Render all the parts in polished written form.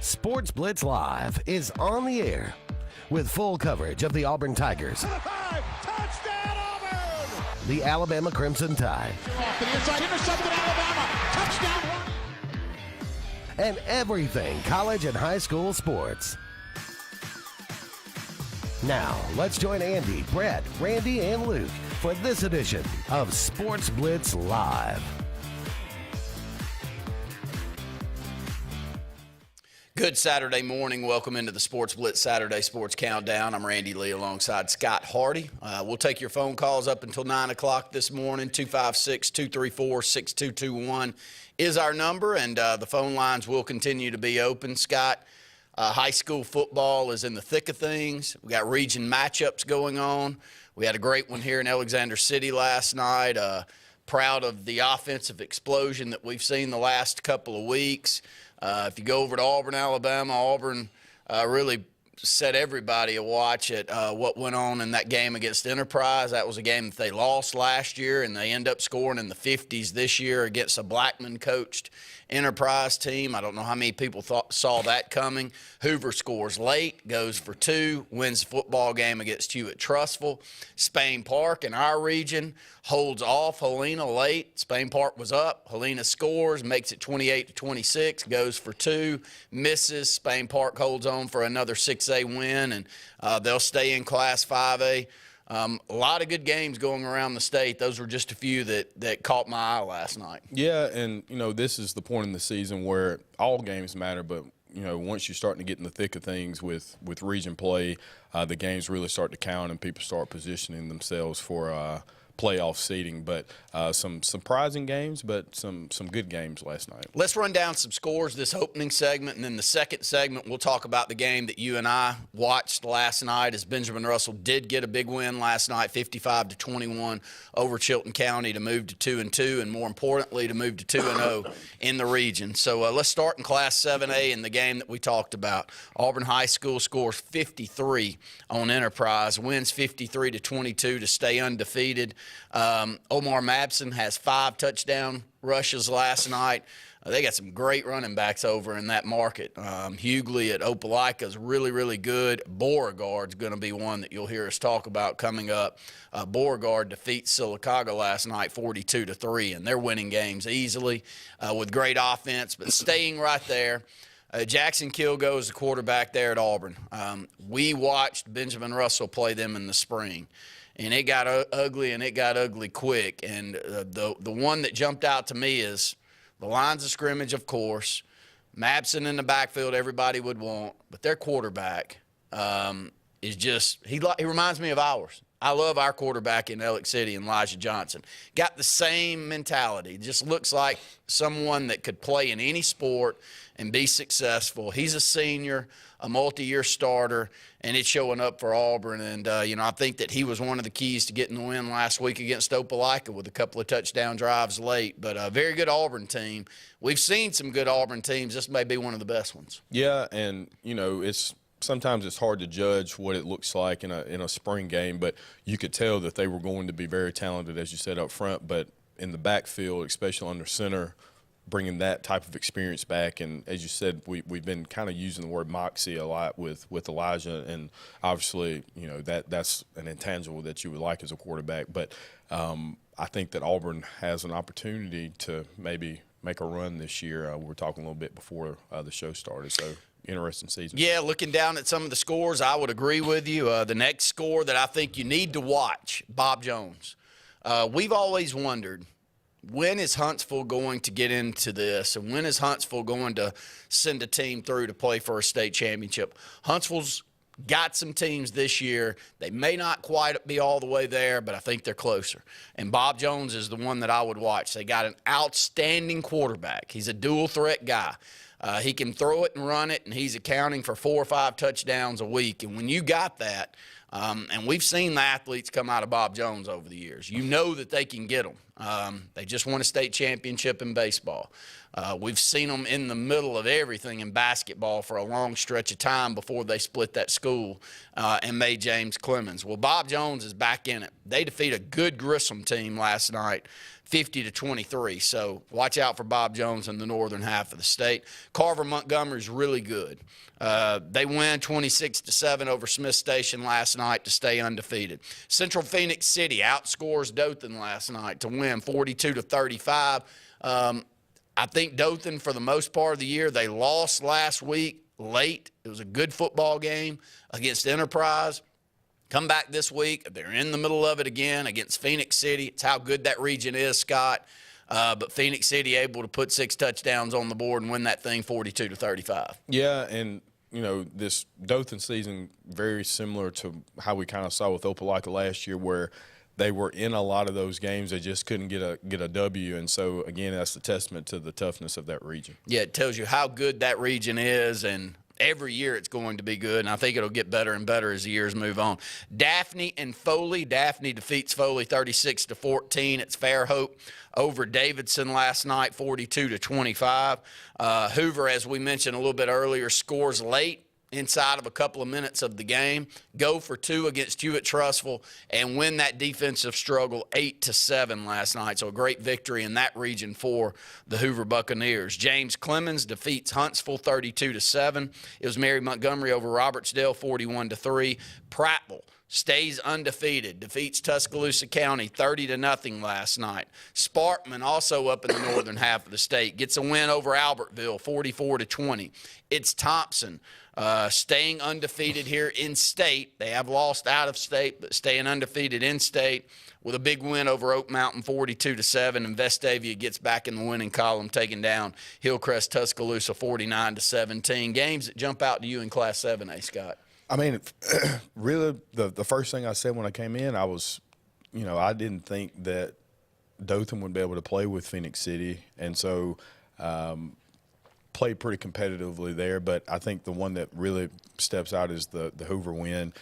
Sports Blitz Live is on the air with full coverage of the Auburn Tigers, Touchdown, Auburn! the Alabama Crimson Tide, Off to the inside, intercepted Alabama. Touchdown! and everything college and high school sports. Now, let's join Andy, Brett, Randy, and Luke for this edition of Sports Blitz Live. Good Saturday morning. Welcome into the Sports Blitz Saturday Sports Countdown. I'm Randy Lee alongside Scott Hardy. We'll take your phone calls up until 9 o'clock this morning. 256-234-6221 is our number, and the phone lines will continue to be open. Scott, high school football is in the thick of things. We got region matchups going on. We had a great one here in Alexander City last night. Proud of the offensive explosion that we've seen the last couple of weeks. If you go over to Auburn, Alabama, Auburn really set everybody a watch at what went on in that game against Enterprise. That was a game that they lost last year, and they end up scoring in the 50s this year against a Blackman-coached Enterprise team. I don't know how many people saw that coming. Hoover scores late, goes for two, wins the football game against Hewitt-Trussville. Spain Park in our region holds off Helena late. Spain Park was up. Helena scores, makes it 28-26, goes for two, misses. Spain Park holds on for another 6A win, and they'll stay in Class 5A. A lot of good games going around the state. Those were just a few that caught my eye last night. Yeah, and, this is the point in the season where all games matter, but, once you're starting to get in the thick of things with region play, the games really start to count and people start positioning themselves for playoff seeding. But some surprising games, but some good games last night. Let's run down some scores this opening segment, and then the second segment we'll talk about the game that you and I watched last night, as Benjamin Russell did get a big win last night, 55-21 over Chilton County to move to 2-2, and more importantly to move to 2-0 in the region. So let's start in Class 7A in the game that we talked about. Auburn High School scores 53 on Enterprise, wins 53-22 to stay undefeated. Omar Mabson has 5 touchdown rushes last night. They got some great running backs over in that market. Hughley at Opelika is really, really good. Beauregard's going to be one that you'll hear us talk about coming up. Beauregard defeats Sylacauga last night 42-3, and they're winning games easily with great offense. But staying right there, Jackson Kilgo is the quarterback there at Auburn. We watched Benjamin Russell play them in the spring. And it got ugly, and it got ugly quick. And the one that jumped out to me is the lines of scrimmage, of course. Mabson in the backfield, everybody would want. But their quarterback is just he reminds me of ours. I love our quarterback in Ellick City, Elijah Johnson. Got the same mentality. Just looks like someone that could play in any sport and be successful. He's a senior, a multi-year starter, and it's showing up for Auburn. And, I think that he was one of the keys to getting the win last week against Opelika with a couple of touchdown drives late. But a very good Auburn team. We've seen some good Auburn teams. This may be one of the best ones. Yeah, and, sometimes it's hard to judge what it looks like in a spring game, but you could tell that they were going to be very talented, as you said, up front. But in the backfield, especially under center, bringing that type of experience back. And as you said, we've been kind of using the word moxie a lot with Elijah, and obviously, that's an intangible that you would like as a quarterback. But I think that Auburn has an opportunity to maybe make a run this year. We were talking a little bit before the show started, so interesting season. Yeah, looking down at some of the scores, I would agree with you. The next score that I think you need to watch, Bob Jones. We've always wondered, when is Huntsville going to get into this, and when is Huntsville going to send a team through to play for a state championship? Huntsville's got some teams this year. They may not quite be all the way there, but I think they're closer. And Bob Jones is the one that I would watch. They got an outstanding quarterback. He's a dual-threat guy. He can throw it and run it, and he's accounting for 4 or 5 touchdowns a week. And when you got that, and we've seen the athletes come out of Bob Jones over the years, you know that they can get them. They just won a state championship in baseball. We've seen them in the middle of everything in basketball for a long stretch of time before they split that school and made James Clemens. Well, Bob Jones is back in it. They defeat a good Grissom team last night, 50-23. So watch out for Bob Jones in the northern half of the state. Carver-Montgomery's really good. They win 26-7 over Smith Station last night to stay undefeated. Central Phoenix City outscores Dothan last night to win 42-35. I think Dothan, for the most part of the year, they lost last week late. It was a good football game against Enterprise. Come back this week. They're in the middle of it again against Phoenix City. It's how good that region is, Scott. But Phoenix City able to put 6 touchdowns on the board and win that thing 42-35. Yeah, and this Dothan season very similar to how we kind of saw with Opelika last year, where they were in a lot of those games. They just couldn't get a W, and so again, that's a testament to the toughness of that region. Yeah, it tells you how good that region is, and every year it's going to be good, and I think it'll get better and better as the years move on. Daphne and Foley. Daphne defeats Foley 36-14. It's Fairhope over Davidson last night, 42-25. Hoover, as we mentioned a little bit earlier, scores late inside of a couple of minutes of the game, go for 2 against Hewitt-Trussville, and win that defensive struggle 8-7 last night. So a great victory in that region for the Hoover Buccaneers. James Clemens defeats Huntsville 32-7. It was Mary Montgomery over Robertsdale 41-3. Prattville stays undefeated, defeats Tuscaloosa County 30-0 last night. Sparkman, also up in the northern half of the state, gets a win over Albertville 44-20. It's Thompson staying undefeated here in state. They have lost out of state, but staying undefeated in state with a big win over Oak Mountain 42-7. And Vestavia gets back in the winning column, taking down Hillcrest Tuscaloosa 49-17. Games that jump out to you in Class 7A, Scott. I mean, really, the first thing I said when I came in, I was, I didn't think that Dothan would be able to play with Phoenix City, and so played pretty competitively there. But I think the one that really steps out is the Hoover win.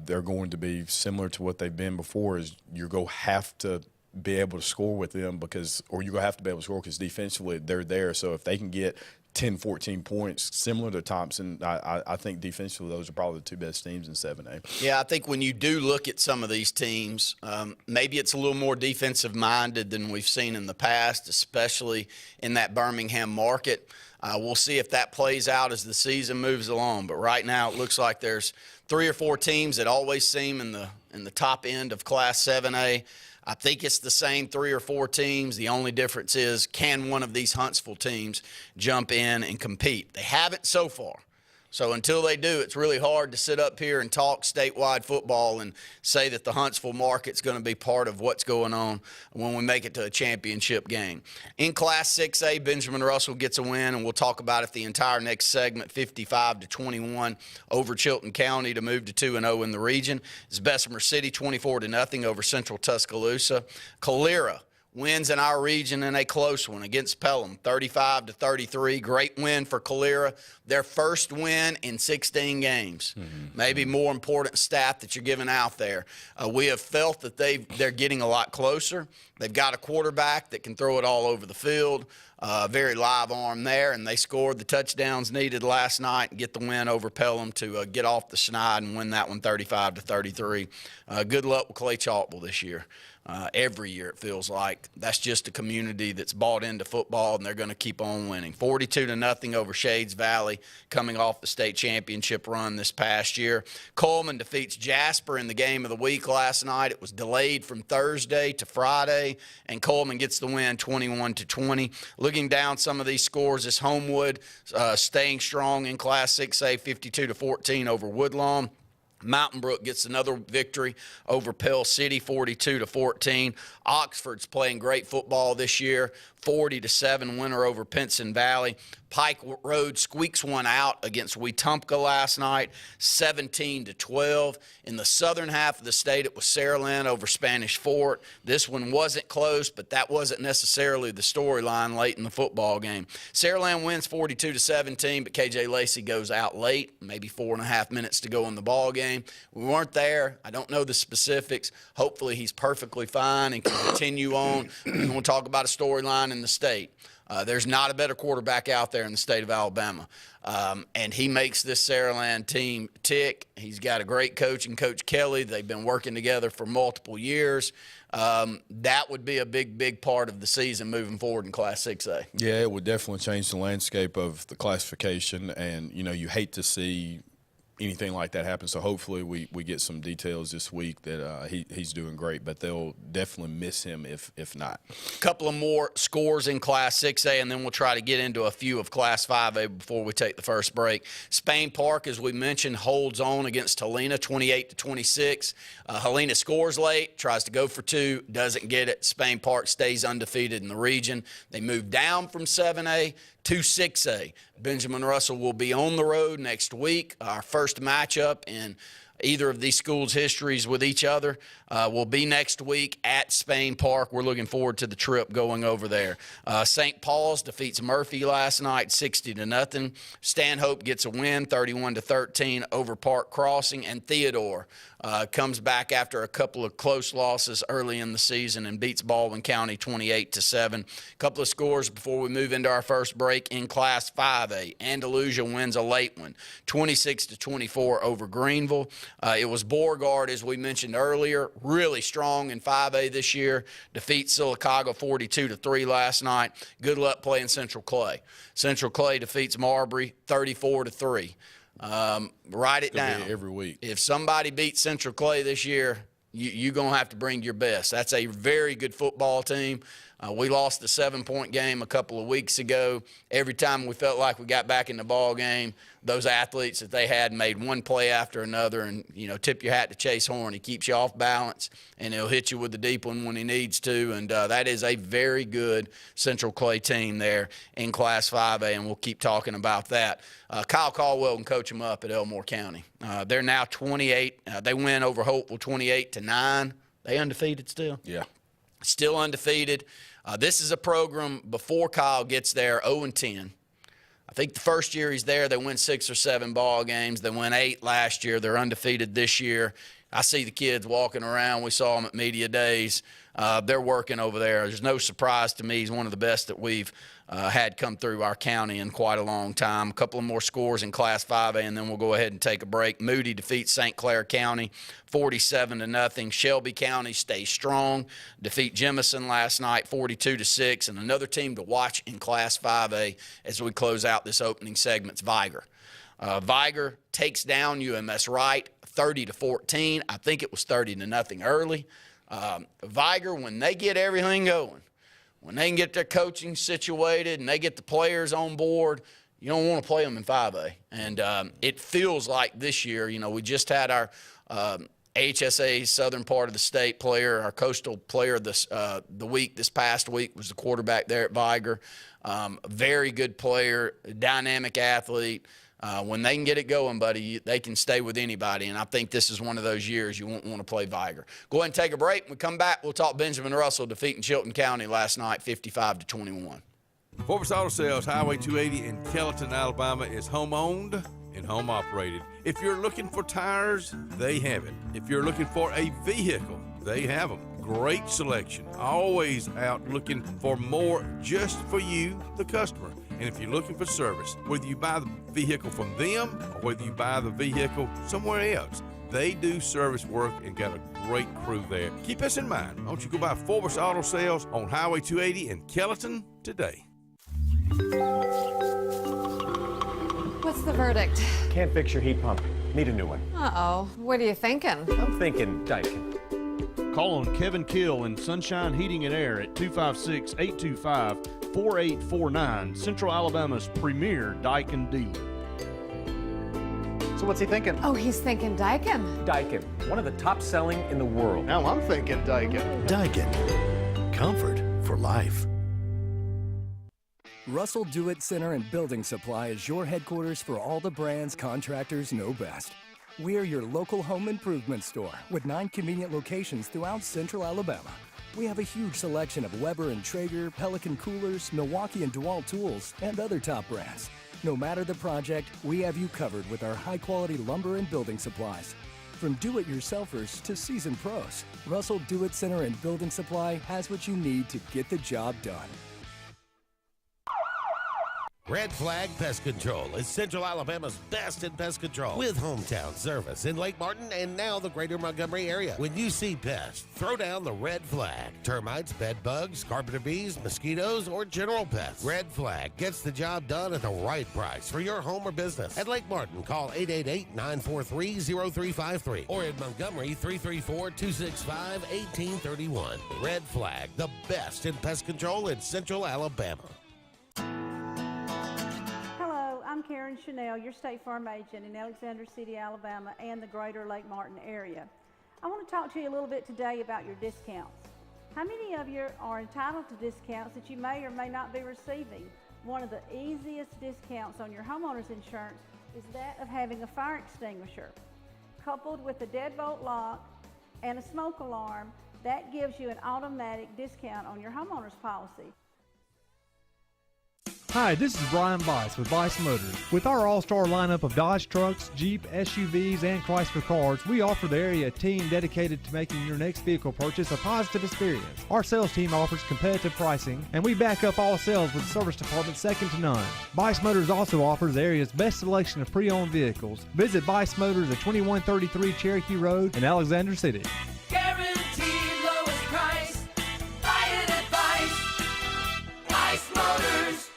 They're going to be similar to what they've been before. Is you're going to have to be able to score with them because defensively they're there. So if they can get 10, 14 points, similar to Thompson, I think defensively those are probably the 2 best teams in 7A. Yeah, I think when you do look at some of these teams, maybe it's a little more defensive-minded than we've seen in the past, especially in that Birmingham market. We'll see if that plays out as the season moves along. But right now it looks like there's 3 or 4 teams that always seem in the top end of Class 7A. I think it's the same 3 or 4 teams. The only difference is, can one of these Huntsville teams jump in and compete? They haven't so far. So until they do, it's really hard to sit up here and talk statewide football and say that the Huntsville market's going to be part of what's going on when we make it to a championship game. In Class 6A, Benjamin Russell gets a win, and we'll talk about it the entire next segment, 55-21 over Chilton County to move to 2-0 in the region. It's Bessemer City 24-0 over Central Tuscaloosa. Calera wins in our region in a close one against Pelham, 35-33. Great win for Calera. Their first win in 16 games. Maybe more important stat that you're giving out there. We have felt that they're getting a lot closer. They've got a quarterback that can throw it all over the field. Very live arm there, and they scored the touchdowns needed last night and get the win over Pelham to get off the schneid and win that one 35-33. Good luck with Clay Chalkville this year. Every year it feels like that's just a community that's bought into football, and they're going to keep on winning. 42-0 over Shades Valley, coming off the state championship run this past year. Coleman defeats Jasper in the game of the week last night. It was delayed from Thursday to Friday, and Coleman gets the win 21-20. Looking down some of these scores, is Homewood staying strong in Class 6A, 52-14 over Woodlawn. Mountain Brook gets another victory over Pell City, 42-14. Oxford's playing great football this year, 40-7 winner over Pinson Valley. Pike Road squeaks one out against Wetumpka last night, 17-12. In the southern half of the state, it was Saraland over Spanish Fort. This one wasn't close, but that wasn't necessarily the storyline late in the football game. Saraland wins 42-17, but KJ Lacey goes out late, maybe 4.5 minutes to go in the ball game. We weren't there. I don't know the specifics. Hopefully he's perfectly fine and can continue on. We're going to talk about a storyline in the state. There's not a better quarterback out there in the state of Alabama. And he makes this Saraland team tick. He's got a great coach in Coach Kelly. They've been working together for multiple years. That would be a big part of the season moving forward in Class 6A. Yeah, it would definitely change the landscape of the classification, and, you hate to see anything like that happen. So hopefully we get some details this week that he's doing great, but they'll definitely miss him if not. A couple of more scores in Class 6A, and then we'll try to get into a few of Class 5A before we take the first break. Spain Park, as we mentioned, holds on against Helena 28-26. Helena scores late, tries to go for two, doesn't get it. Spain Park stays undefeated in the region. They move down from 7A to 6A. Benjamin Russell will be on the road next week. Our first matchup in either of these schools' histories with each other will be next week at Spain Park. We're looking forward to the trip going over there. St. Paul's defeats Murphy last night 60-0. Stanhope gets a win 31-13 over Park Crossing, and Theodore comes back after a couple of close losses early in the season and beats Baldwin County 28-7. A couple of scores before we move into our first break in Class 5A. Andalusia wins a late one, 26-24 over Greenville. It was Beauregard, as we mentioned earlier, really strong in 5A this year. Defeats Sylacauga 42-3 last night. Good luck playing Central Clay. Central Clay defeats Marbury 34-3. Write it down. Every week. If somebody beats Central Clay this year, you're going to have to bring your best. That's a very good football team. We lost the 7-point game a couple of weeks ago. Every time we felt like we got back in the ball game, those athletes that they had made one play after another, and, tip your hat to Chase Horn. He keeps you off balance, and he'll hit you with the deep one when he needs to, and that is a very good Central Clay team there in Class 5A, and we'll keep talking about that. Kyle Caldwell can coach them up at Elmore County. They're now 28. They win over Hopeville 28-9. They undefeated still? Yeah. Still undefeated. This is a program, before Kyle gets there, 0-10. I think the first year he's there, they win 6 or 7 ball games. They won 8 last year. They're undefeated this year. I see the kids walking around. We saw them at media days. They're working over there. There's no surprise to me. He's one of the best that we've had come through our county in quite a long time. A couple of more scores in Class 5A, and then we'll go ahead and take a break. Moody defeats St. Clair County 47-0. Shelby County stays strong. Defeat Jemison last night 42-6. And another team to watch in Class 5A as we close out this opening segment's Viger. Viger takes down UMS Wright 30-14. I think it was 30-0 early. Viger, when they get everything going, when they can get their coaching situated and they get the players on board, you don't want to play them in 5A. And it feels like this year, we just had our AHSAA southern part of the state player, our coastal player this past week was the quarterback there at Viger. Very good player, dynamic athlete. When they can get it going, buddy, they can stay with anybody, and I think this is one of those years you won't want to play Viger. Go ahead and take a break. When we come back, we'll talk Benjamin Russell defeating Chilton County last night 55-21. Sportz Auto Sales, Highway 280 in Kellyton, Alabama is home-owned and home-operated. If you're looking for tires, they have it. If you're looking for a vehicle, they have them. Great selection. Always out looking for more just for you, the customer. And if you're looking for service, whether you buy the vehicle from them or whether you buy the vehicle somewhere else, they do service work and got a great crew there. Keep this in mind. Why don't you go by Sportz Auto Sales on Highway 280 in Kellyton today. What's the verdict? Can't fix your heat pump. Need a new one. Uh-oh. What are you thinking? I'm thinking Daikin. Call on Kevin Kill in Sunshine Heating and Air at 256-825-4849, Central Alabama's premier Daikin dealer. So what's he thinking? Oh, he's thinking Daikin. Daikin, one of the top selling in the world. Now I'm thinking Daikin. Daikin. Comfort for life. Russell Do-It Center and Building Supply is your headquarters for all the brands contractors know best. We're your local home improvement store with 9 convenient locations throughout Central Alabama. We have a huge selection of Weber and Traeger, Pelican coolers, Milwaukee and DeWalt tools, and other top brands. No matter the project, we have you covered with our high-quality lumber and building supplies. From do-it-yourselfers to seasoned pros, Russell Do-It Center and Building Supply has what you need to get the job done. Red Flag Pest Control is Central Alabama's best in pest control with hometown service in Lake Martin and now the greater Montgomery area. When you see pests, throw down the red flag. Termites, bed bugs, carpenter bees, mosquitoes, or general pests. Red Flag gets the job done at the right price for your home or business. At Lake Martin, call 888-943-0353 or in Montgomery, 334-265-1831. Red Flag, the best in pest control in Central Alabama. Hello, I'm Karen Chanel, your State Farm agent in Alexander City, Alabama, and the greater Lake Martin area. I want to talk to you a little bit today about your discounts. How many of you are entitled to discounts that you may or may not be receiving? One of the easiest discounts on your homeowner's insurance is that of having a fire extinguisher. Coupled with a deadbolt lock and a smoke alarm, that gives you an automatic discount on your homeowner's policy. Hi, this is Brian Weiss with Weiss Motors. With our all-star lineup of Dodge trucks, Jeep, SUVs, and Chrysler cars, we offer the area a team dedicated to making your next vehicle purchase a positive experience. Our sales team offers competitive pricing, and we back up all sales with a service department second to none. Weiss Motors also offers the area's best selection of pre-owned vehicles. Visit Weiss Motors at 2133 Cherokee Road in Alexander City. Guaranteed lowest price. Buy it at Weiss Motors.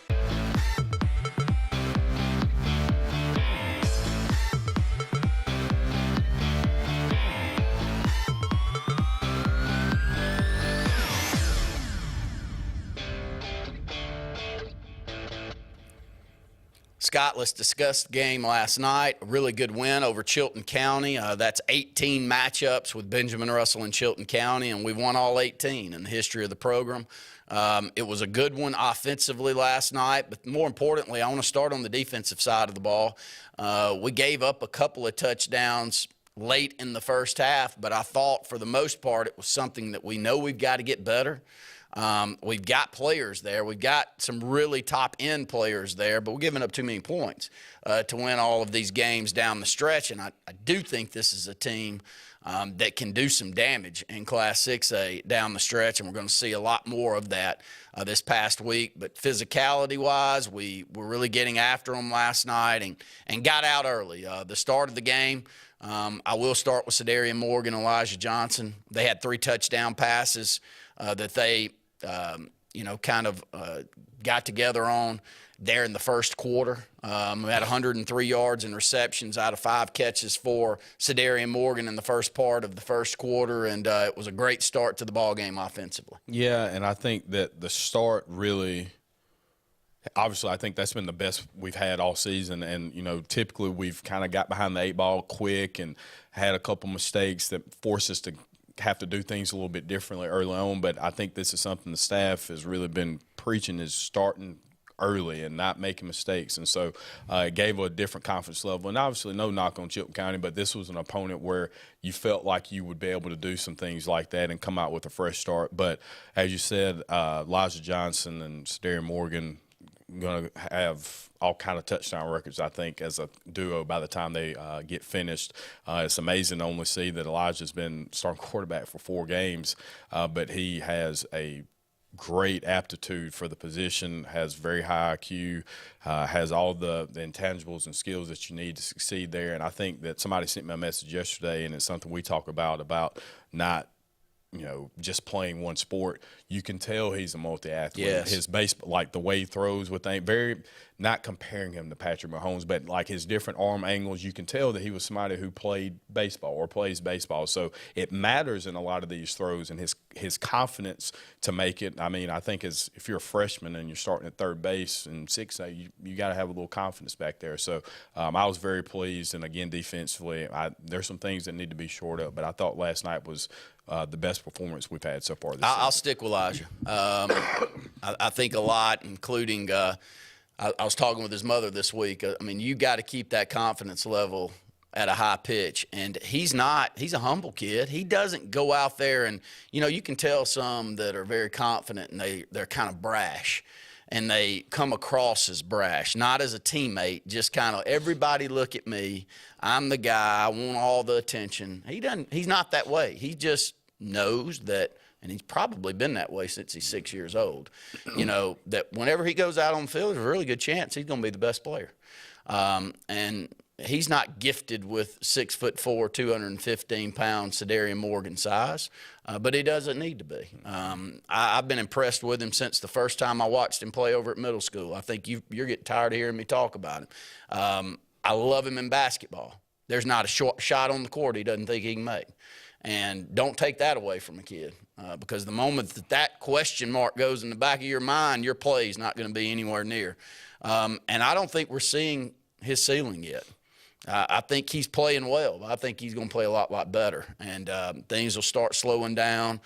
Scott, let's discuss the game last night. A really good win over Chilton County. That's 18 matchups with Benjamin Russell and Chilton County, and we won all 18 in the history of the program. It was a good one offensively last night, but more importantly, I want to start on the defensive side of the ball. We gave up a couple of touchdowns late in the first half, but I thought for the most part it was something that we know we've got to get better. We've got players there. We've got some really top-end players there, but we're giving up too many points to win all of these games down the stretch, and I do think this is a team that can do some damage in Class 6A down the stretch, and we're going to see a lot more of that this past week. But physicality-wise, we were really getting after them last night and got out early. The start of the game, I will start with Cedarian Morgan and Elijah Johnson. They had 3 touchdown passes that they got together on there in the first quarter. We had 103 yards and receptions out of 5 catches for Cedarian Morgan in the first part of the first quarter, and it was a great start to the ball game offensively. Yeah, and I think that the start really – obviously, I think that's been the best we've had all season. And, typically we've kind of got behind the 8 ball quick and had a couple mistakes that forced us to have to do things a little bit differently early on. But I think this is something the staff has really been preaching, is starting early and not making mistakes. And so it gave a different confidence level. And obviously no knock on Chilton County, but this was an opponent where you felt like you would be able to do some things like that and come out with a fresh start. But as you said, Elijah Johnson and Cedarian Morgan going to have all kind of touchdown records, I think, as a duo by the time they get finished. It's amazing to only see that Elijah's been starting quarterback for 4 games, but he has a great aptitude for the position, has very high IQ, has all the intangibles and skills that you need to succeed there. And I think that somebody sent me a message yesterday, and it's something we talk about not just playing one sport. You can tell he's a multi-athlete. Yes. His base, like the way he throws with things, not comparing him to Patrick Mahomes, but like his different arm angles, you can tell that he was somebody who played baseball or plays baseball. So it matters in a lot of these throws, and his confidence to make it. I mean, I think if you're a freshman and you're starting at third base in 6A, you got to have a little confidence back there. So I was very pleased. And again, defensively, there's some things that need to be shored up, but I thought last night was the best performance we've had so far this season. I'll stick with Elijah. I think a lot, including I was talking with his mother this week. I mean, you got to keep that confidence level at a high pitch. And he's a humble kid. He doesn't go out there and, you can tell some that are very confident and they're kind of brash. And they come across as brash, not as a teammate, just kind of everybody look at me. I'm the guy. I want all the attention. He's not that way. He just knows that and he's probably been that way since he's 6 years old, you know, that whenever he goes out on the field, there's a really good chance he's going to be the best player. And he's not gifted with 6'4", 215-pound Cedarian Morgan size, but he doesn't need to be. I've been impressed with him since the first time I watched him play over at middle school. I think you're getting tired of hearing me talk about him. I love him in basketball. There's not a shot on the court he doesn't think he can make. And don't take that away from a kid, because the moment that question mark goes in the back of your mind, your play is not going to be anywhere near. And I don't think we're seeing his ceiling yet. I think he's playing well. I think he's going to play a lot better. And things will start slowing down.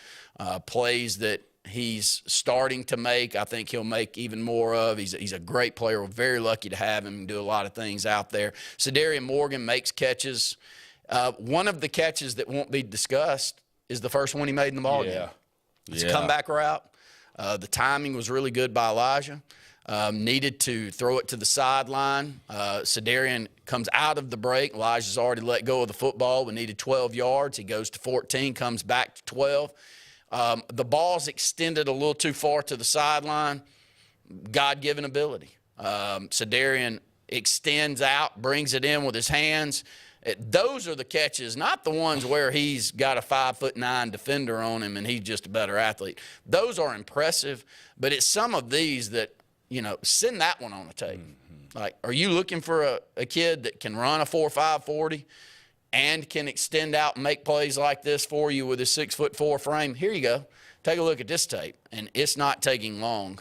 Plays that he's starting to make, I think he'll make even more of. He's a great player. We're very lucky to have him and do a lot of things out there. Cedarian Morgan makes catches. One of the catches that won't be discussed is the first one he made in the ballgame. It's a comeback route. The timing was really good by Elijah. Needed to throw it to the sideline. Cedarian comes out of the break. Elijah's already let go of the football. We needed 12 yards. He goes to 14, comes back to 12. The ball's extended a little too far to the sideline. God-given ability. Cedarian extends out, brings it in with his hands. Those are the catches, not the ones where he's got a 5'9" defender on him and he's just a better athlete. Those are impressive, but it's some of these that, you know, send that one on the tape. Like, are you looking for a kid that can run a 4.5 40 and can extend out and make plays like this for you with a 6'4" frame? Here you go. Take a look at this tape. And it's not taking long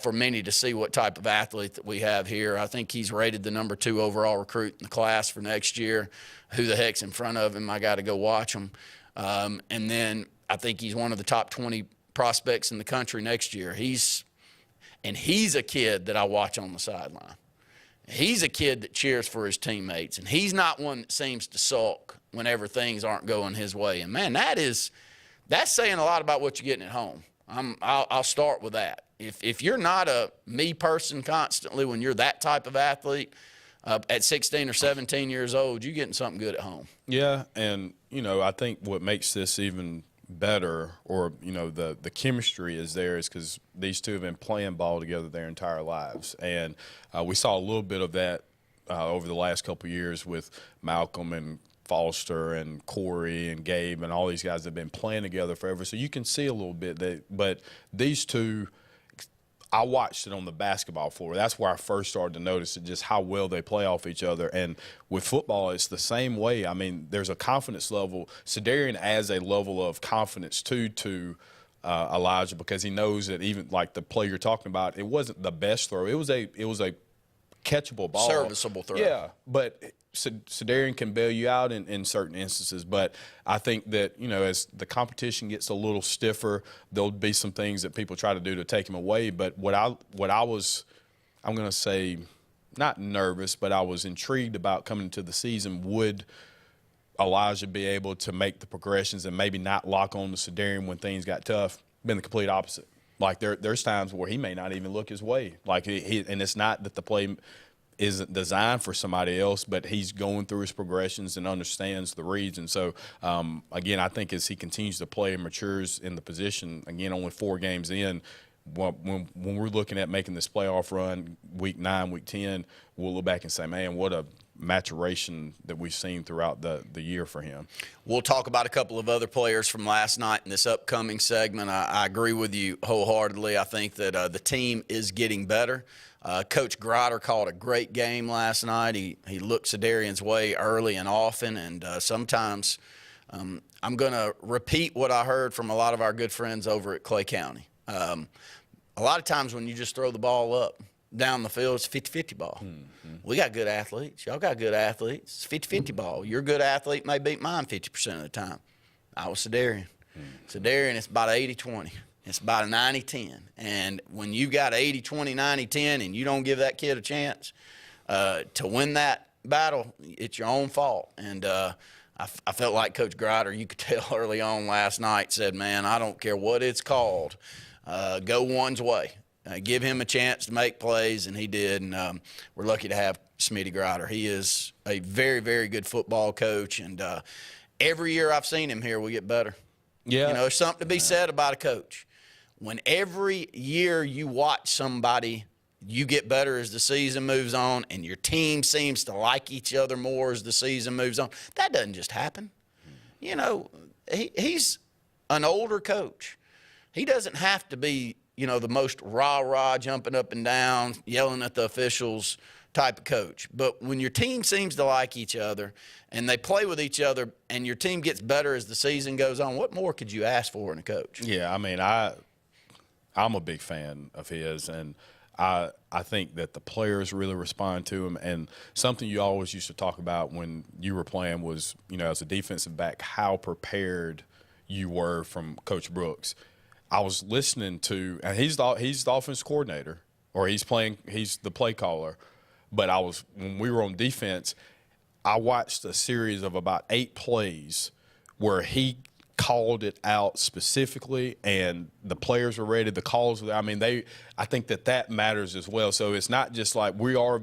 for many to see what type of athlete that we have here. I think he's rated the number 2 overall recruit in the class for next year. Who the heck's in front of him? I got to go watch him. And then I think he's one of the top 20 prospects in the country next year. He's a kid that I watch on the sideline. He's a kid that cheers for his teammates, and he's not one that seems to sulk whenever things aren't going his way. And, man, that's saying a lot about what you're getting at home. I'll start with that. If you're not a me person constantly when you're that type of athlete, at 16 or 17 years old, you're getting something good at home. Yeah, and, you know, I think what makes this even better, or, you know, the chemistry is there, is because these two have been playing ball together their entire lives. And we saw a little bit of that over the last couple of years with Malcolm and Foster and Corey and Gabe and all these guys that have been playing together forever. So you can see a little bit but these two, I watched it on the basketball floor. That's where I first started to notice it, just how well they play off each other. And with football, it's the same way. I mean, there's a confidence level. Cedarian adds a level of confidence to Elijah, because he knows that even like the play you're talking about, it wasn't the best throw. It was a catchable ball. Serviceable throw. Yeah, but Cedarian can bail you out in certain instances. But I think that, you know, as the competition gets a little stiffer, there'll be some things that people try to do to take him away. But what I was, I'm going to say, not nervous, but I was intrigued about coming into the season. Would Elijah be able to make the progressions and maybe not lock on to Cedarian when things got tough? Been the complete opposite. Like there's times where he may not even look his way. Like and it's not that the play isn't designed for somebody else, but he's going through his progressions and understands the reads. And so, again, I think as he continues to play and matures in the position, again, only 4 games in, when we're looking at making this playoff run, week 9, week 10, we'll look back and say, man, what a maturation that we've seen throughout the year for him. We'll talk about a couple of other players from last night in this upcoming segment. I agree with you wholeheartedly. I think that the team is getting better. Coach Grider called a great game last night. He looked Cedarian's way early and often, and sometimes I'm going to repeat what I heard from a lot of our good friends over at Clay County. A lot of times when you just throw the ball up down the field, it's a 50-50 ball. Mm-hmm. We got good athletes. Y'all got good athletes. It's a 50-50 ball. Your good athlete may beat mine 50% of the time. I was Cedarian. Cedarian, it's about 80-20. It's about a 90-10. And when you got 80-20, 90-10, and you don't give that kid a chance to win that battle, it's your own fault. And I felt like Coach Grider, you could tell early on last night, said, man, I don't care what it's called. Go one's way. Give him a chance to make plays, and he did. And we're lucky to have Smitty Grider. He is a very, very good football coach. And every year I've seen him here, we get better. Yeah. You know, there's something to be said about a coach. When every year you watch somebody, you get better as the season moves on, and your team seems to like each other more as the season moves on. That doesn't just happen. You know, he's an older coach. He doesn't have to be, you know, the most rah-rah, jumping up and down, yelling at the officials type of coach. But when your team seems to like each other and they play with each other and your team gets better as the season goes on, what more could you ask for in a coach? Yeah, I mean, I'm a big fan of his, and I think that the players really respond to him. And something you always used to talk about when you were playing was, you know, as a defensive back, how prepared you were from Coach Brooks. I was listening to, and he's the offense coordinator, or he's the play caller. But when we were on defense, I watched a series of about 8 plays where he called it out specifically, and the players were ready. The calls were there. I mean, I think that matters as well. So it's not just like we are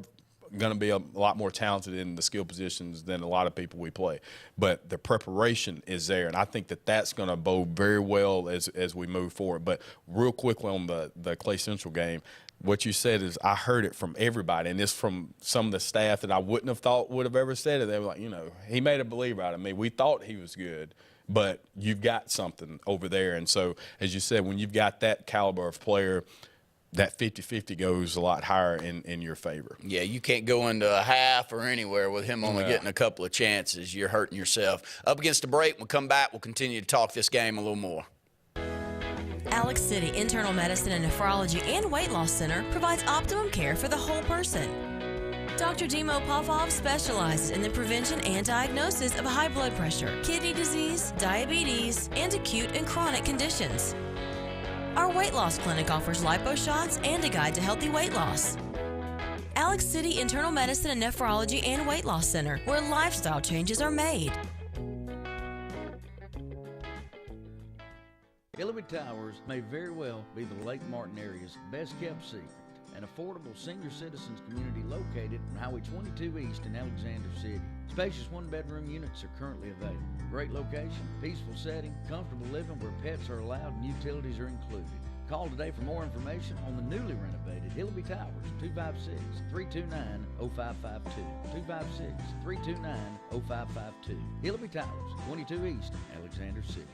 going to be a lot more talented in the skill positions than a lot of people we play, but the preparation is there, and I think that's going to bode very well as we move forward. But real quickly on the Clay Central game, what you said is I heard it from everybody, and it's from some of the staff that I wouldn't have thought would have ever said it. They were like, you know, he made a believer out of me. We thought he was good, but you've got something over there. And so, as you said, when you've got that caliber of player, that 50-50 goes a lot higher in your favor. Yeah, you can't go into a half or anywhere with him only getting a couple of chances. You're hurting yourself. Up against the break, we'll come back. We'll continue to talk this game a little more. Alex City Internal Medicine and Nephrology and Weight Loss Center provides optimum care for the whole person. Dr. Dimo Popov specializes in the prevention and diagnosis of high blood pressure, kidney disease, diabetes, and acute and chronic conditions. Our weight loss clinic offers lipo shots and a guide to healthy weight loss. Alex City Internal Medicine and Nephrology and Weight Loss Center, where lifestyle changes are made. Hillary Towers may very well be the Lake Martin area's best kept secret. An affordable senior citizens community located on Highway 22 East in Alexander City. Spacious one-bedroom units are currently available. Great location, peaceful setting, comfortable living where pets are allowed and utilities are included. Call today for more information on the newly renovated Hillary Towers, 256-329-0552. 256-329-0552. Hillary Towers, 22 East, Alexander City.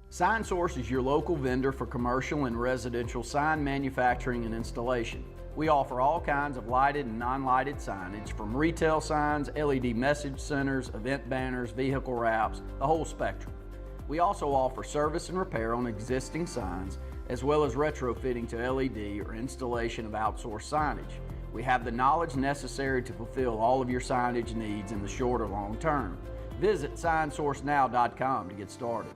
Sign Source is your local vendor for commercial and residential sign manufacturing and installation. We offer all kinds of lighted and non-lighted signage, from retail signs, LED message centers, event banners, vehicle wraps, the whole spectrum. We also offer service and repair on existing signs, as well as retrofitting to LED or installation of outsourced signage. We have the knowledge necessary to fulfill all of your signage needs in the short or long term. Visit signsourcenow.com to get started.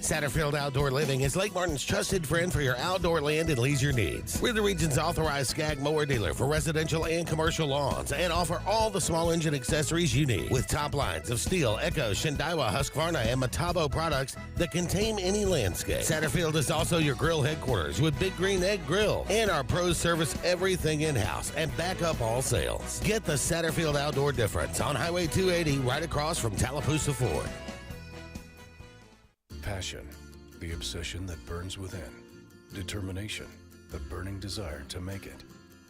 Satterfield Outdoor Living is Lake Martin's trusted friend for your outdoor land and leisure needs. We're the region's authorized Skag mower dealer for residential and commercial lawns and offer all the small engine accessories you need with top lines of Steel, Echo, Shindaiwa, Husqvarna, and Metabo products that can tame any landscape. Satterfield is also your grill headquarters with Big Green Egg Grill, and our pros service everything in-house and back up all sales. Get the Satterfield Outdoor difference on Highway 280 right across from Tallapoosa Ford. Passion, the obsession that burns within. Determination, the burning desire to make it.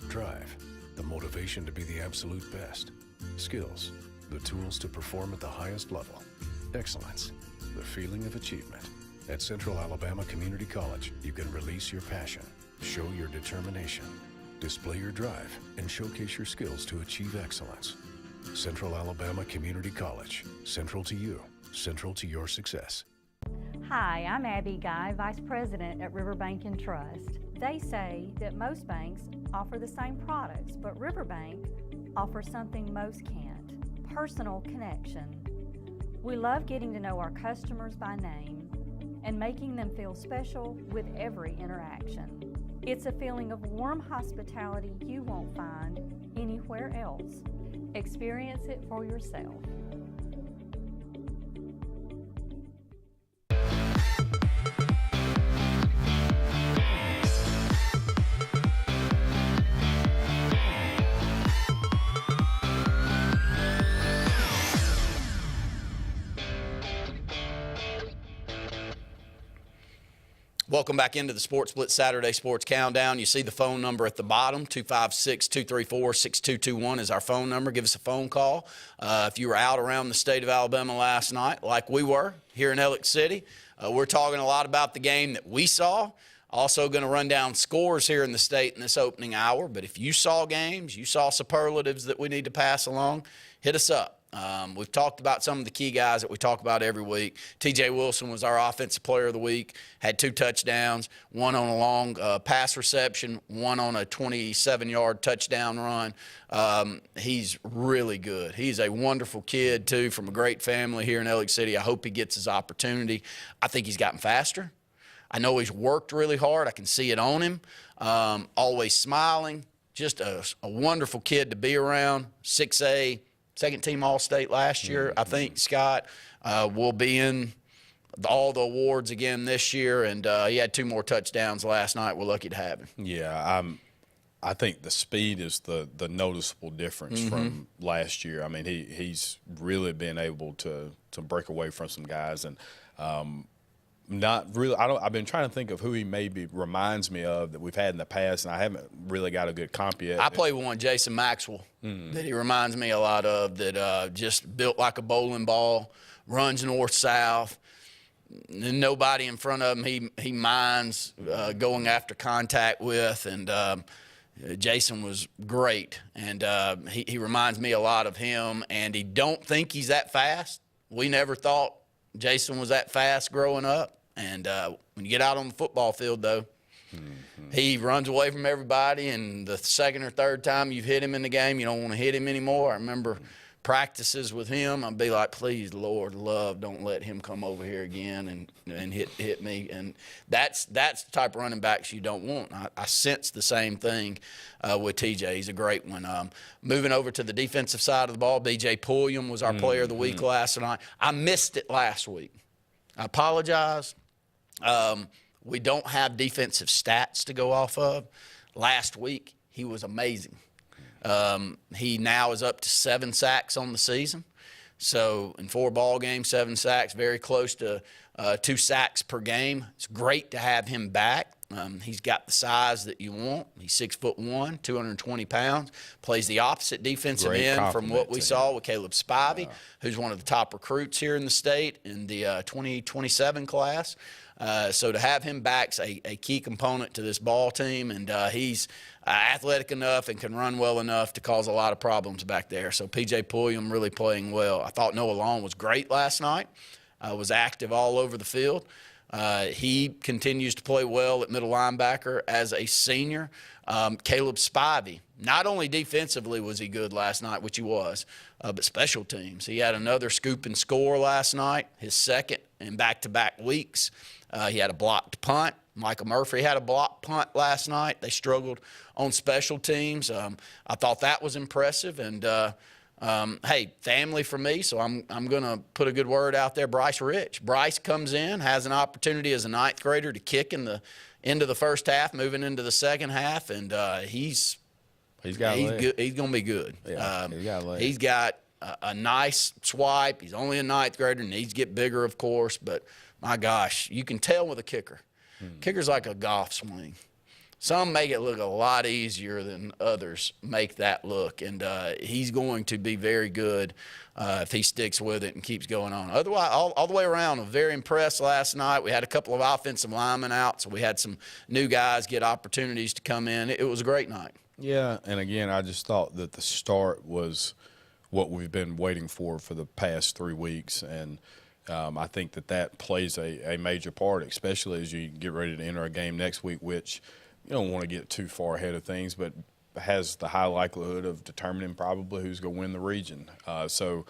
Drive, the motivation to be the absolute best. Skills, the tools to perform at the highest level. Excellence, the feeling of achievement. At Central Alabama Community College, you can release your passion, show your determination, display your drive, and showcase your skills to achieve excellence. Central Alabama Community College, central to you, central to your success. Hi, I'm Abby Guy, Vice President at Riverbank and Trust. They say that most banks offer the same products, but Riverbank offers something most can't: personal connection. We love getting to know our customers by name and making them feel special with every interaction. It's a feeling of warm hospitality you won't find anywhere else. Experience it for yourself. Welcome back into the Sports Blitz Saturday Sports Countdown. You see the phone number at the bottom, 256-234-6221 is our phone number. Give us a phone call. If you were out around the state of Alabama last night, like we were here in Elliott City, we're talking a lot about the game that we saw. Also going to run down scores here in the state in this opening hour. But if you saw games, you saw superlatives that we need to pass along, hit us up. We've talked about some of the key guys that we talk about every week. T.J. Wilson was our Offensive Player of the Week, had 2 touchdowns, 1 on a long pass reception, 1 on a 27-yard touchdown run. He's really good. He's a wonderful kid, too, from a great family here in Elliott City. I hope he gets his opportunity. I think he's gotten faster. I know he's worked really hard. I can see it on him. Always smiling. Just a wonderful kid to be around. 6A. Second-team All-State last year, I think, Scott. Will be in all the awards again this year, and he had 2 more touchdowns last night. We're lucky to have him. Yeah, I think the speed is the noticeable difference from last year. I mean, he's really been able to break away from some guys, and not really. I've been trying to think of who he maybe reminds me of that we've had in the past, and I haven't really got a good comp yet. I play one, Jason Maxwell, that he reminds me a lot of. That just built like a bowling ball, runs north-south. Nobody in front of him he minds going after contact with, and Jason was great. And he reminds me a lot of him, and he don't think he's that fast. We never thought Jason was that fast growing up. And when you get out on the football field, though, he runs away from everybody, and the second or third time you've hit him in the game, you don't want to hit him anymore. I remember practices with him. I'd be like, please, Lord, love, don't let him come over here again and hit me. And that's the type of running backs you don't want. I sense the same thing with TJ. He's a great one. Moving over to the defensive side of the ball, B.J. Pulliam was our player of the week last night. I missed it last week. I apologize. We don't have defensive stats to go off of. Last week, he was amazing. He now is up to 7 sacks on the season. So in 4 ball games, 7 sacks, very close to 2 sacks per game. It's great to have him back. He's got the size that you want. He's 6'1", 220 pounds. Plays the opposite defensive end from what we saw with Caleb Spivey, who's one of the top recruits here in the state in the 2027 class. So to have him back's a key component to this ball team, and he's athletic enough and can run well enough to cause a lot of problems back there. So P.J. Pulliam really playing well. I thought Noah Long was great last night. Was active all over the field. He continues to play well at middle linebacker as a senior. Caleb Spivey, not only defensively was he good last night, which he was, but special teams. He had another scoop and score last night, his second in back-to-back weeks. He had a blocked punt. Michael Murphy had a blocked punt last night. They struggled on special teams. I thought that was impressive. And, hey, family for me, so I'm going to put a good word out there. Bryce Rich. Bryce comes in, has an opportunity as a 9th grader to kick in the end of the first half, moving into the second half, and he's going to be good. Yeah, he's got a nice swipe. He's only a 9th grader, needs to get bigger, of course, but my gosh, you can tell with a kicker. Kicker's like a golf swing. Some make it look a lot easier than others make that look, and he's going to be very good if he sticks with it and keeps going on. Otherwise, all the way around, I'm very impressed last night. We had a couple of offensive linemen out, so we had some new guys get opportunities to come in. It was a great night. Yeah, and again, I just thought that the start was what we've been waiting for the past 3 weeks, and I think that plays a major part, especially as you get ready to enter a game next week, which you don't want to get too far ahead of things, but has the high likelihood of determining probably who's going to win the region. So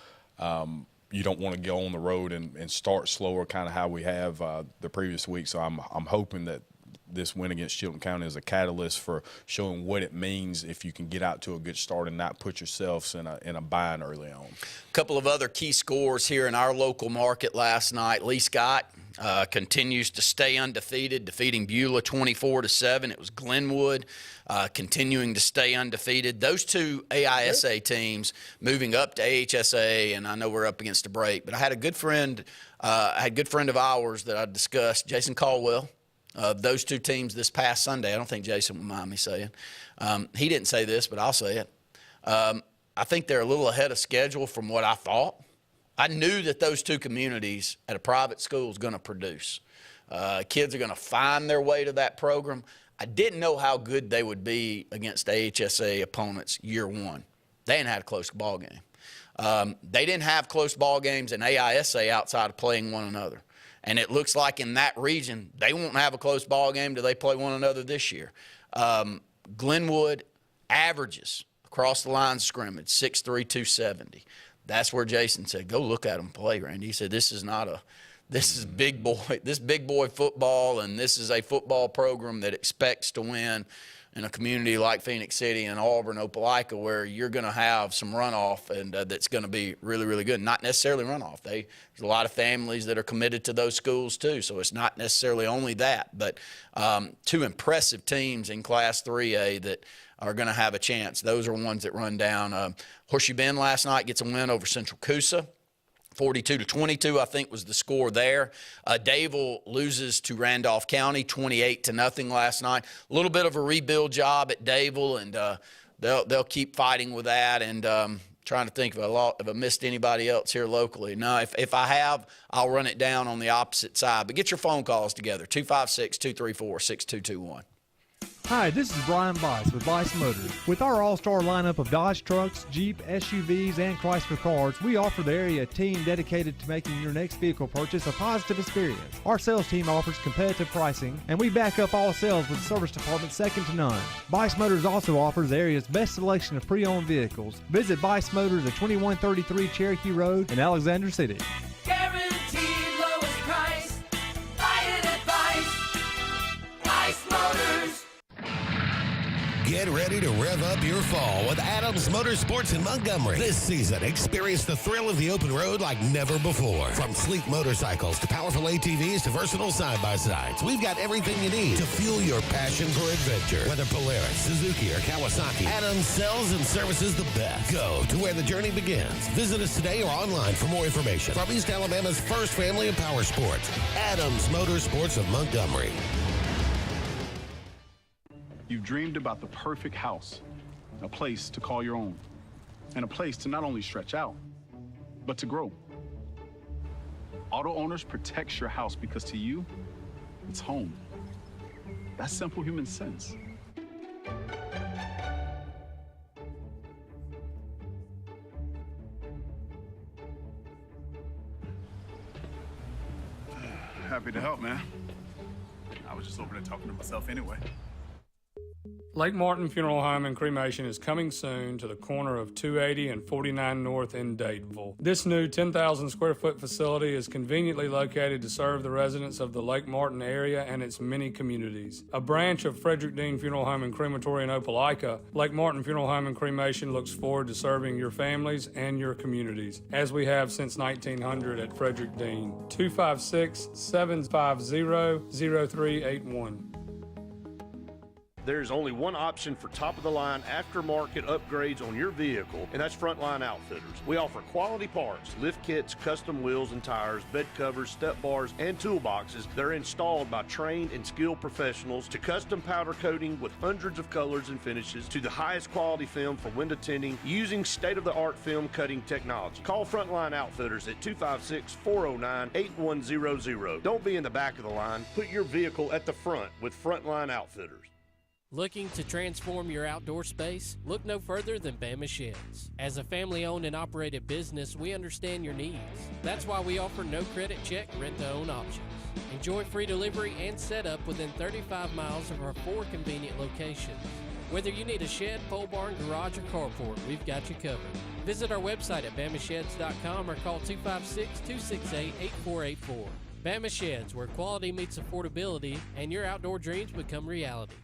you don't want to go on the road and start slower, kind of how we have the previous week. So I'm hoping that this win against Chilton County is a catalyst for showing what it means if you can get out to a good start and not put yourselves in a bind early on. A couple of other key scores here in our local market last night. Lee Scott continues to stay undefeated, defeating Beulah 24-7. It was Glenwood continuing to stay undefeated. Those two AHSAA teams moving up to AHSAA, and I know we're up against a break, but I had a good friend of ours that I discussed, Jason Caldwell. Those two teams this past Sunday, I don't think Jason would mind me saying. He didn't say this, but I'll say it. I think they're a little ahead of schedule from what I thought. I knew that those two communities at a private school is going to produce. Kids are going to find their way to that program. I didn't know how good they would be against AHSAA opponents year one. They ain't had a close ball game. They didn't have close ball games in AHSAA outside of playing one another. And it looks like in that region, they won't have a close ball game till they play one another this year. Glenwood averages across the line scrimmage, 6'3", 270. That's where Jason said, go look at them play, Randy. He said, this is big boy football, and this is a football program that expects to win in a community like Phoenix City and Auburn, Opelika, where you're going to have some runoff, and that's going to be really, really good. Not necessarily runoff. There's a lot of families that are committed to those schools too, so it's not necessarily only that. But two impressive teams in Class 3A that are going to have a chance. Those are ones that run down. Horseshoe Bend last night gets a win over Central Coosa. 42-22, I think, was the score there. Dayville loses to Randolph County 28-0 last night. A little bit of a rebuild job at Dayville, and they'll keep fighting with that. And trying to think if I missed anybody else here locally. No, if I have, I'll run it down on the opposite side. But get your phone calls together, 256-234-6221. Hi, this is Brian Bice with Bice Motors. With our all-star lineup of Dodge trucks, Jeep, SUVs, and Chrysler cars, we offer the area team dedicated to making your next vehicle purchase a positive experience. Our sales team offers competitive pricing, and we back up all sales with a service department second to none. Bice Motors also offers the area's best selection of pre-owned vehicles. Visit Bice Motors at 2133 Cherokee Road in Alexander City. Guaranteed lowest price. Buy it at Bice Motors. Get ready to rev up your fall with Adams Motorsports in Montgomery. This season, experience the thrill of the open road like never before. From sleek motorcycles to powerful ATVs to versatile side-by-sides, we've got everything you need to fuel your passion for adventure. Whether Polaris, Suzuki, or Kawasaki, Adams sells and services the best. Go to where the journey begins. Visit us today or online for more information. From East Alabama's first family of power sports, Adams Motorsports of Montgomery. You've dreamed about the perfect house, a place to call your own, and a place to not only stretch out, but to grow. Auto Owners protects your house because to you, it's home. That's simple human sense. Happy to help, man. I was just over there talking to myself anyway. Lake Martin Funeral Home and Cremation is coming soon to the corner of 280 and 49 North in Dadeville. This new 10,000 square foot facility is conveniently located to serve the residents of the Lake Martin area and its many communities. A branch of Frederick Dean Funeral Home and Crematory in Opelika, Lake Martin Funeral Home and Cremation looks forward to serving your families and your communities, as we have since 1900 at Frederick Dean. 256-750-0381. There's only one option for top-of-the-line aftermarket upgrades on your vehicle, and that's Frontline Outfitters. We offer quality parts, lift kits, custom wheels and tires, bed covers, step bars, and toolboxes that are installed by trained and skilled professionals, to custom powder coating with hundreds of colors and finishes, to the highest quality film for window tinting using state-of-the-art film cutting technology. Call Frontline Outfitters at 256-409-8100. Don't be in the back of the line. Put your vehicle at the front with Frontline Outfitters. Looking to transform your outdoor space? Look no further than Bama Sheds. As a family-owned and operated business, we understand your needs. That's why we offer no credit check, rent-to-own options. Enjoy free delivery and setup within 35 miles of our 4 convenient locations. Whether you need a shed, pole barn, garage, or carport, we've got you covered. Visit our website at BamaSheds.com or call 256-268-8484. Bama Sheds, where quality meets affordability and your outdoor dreams become reality.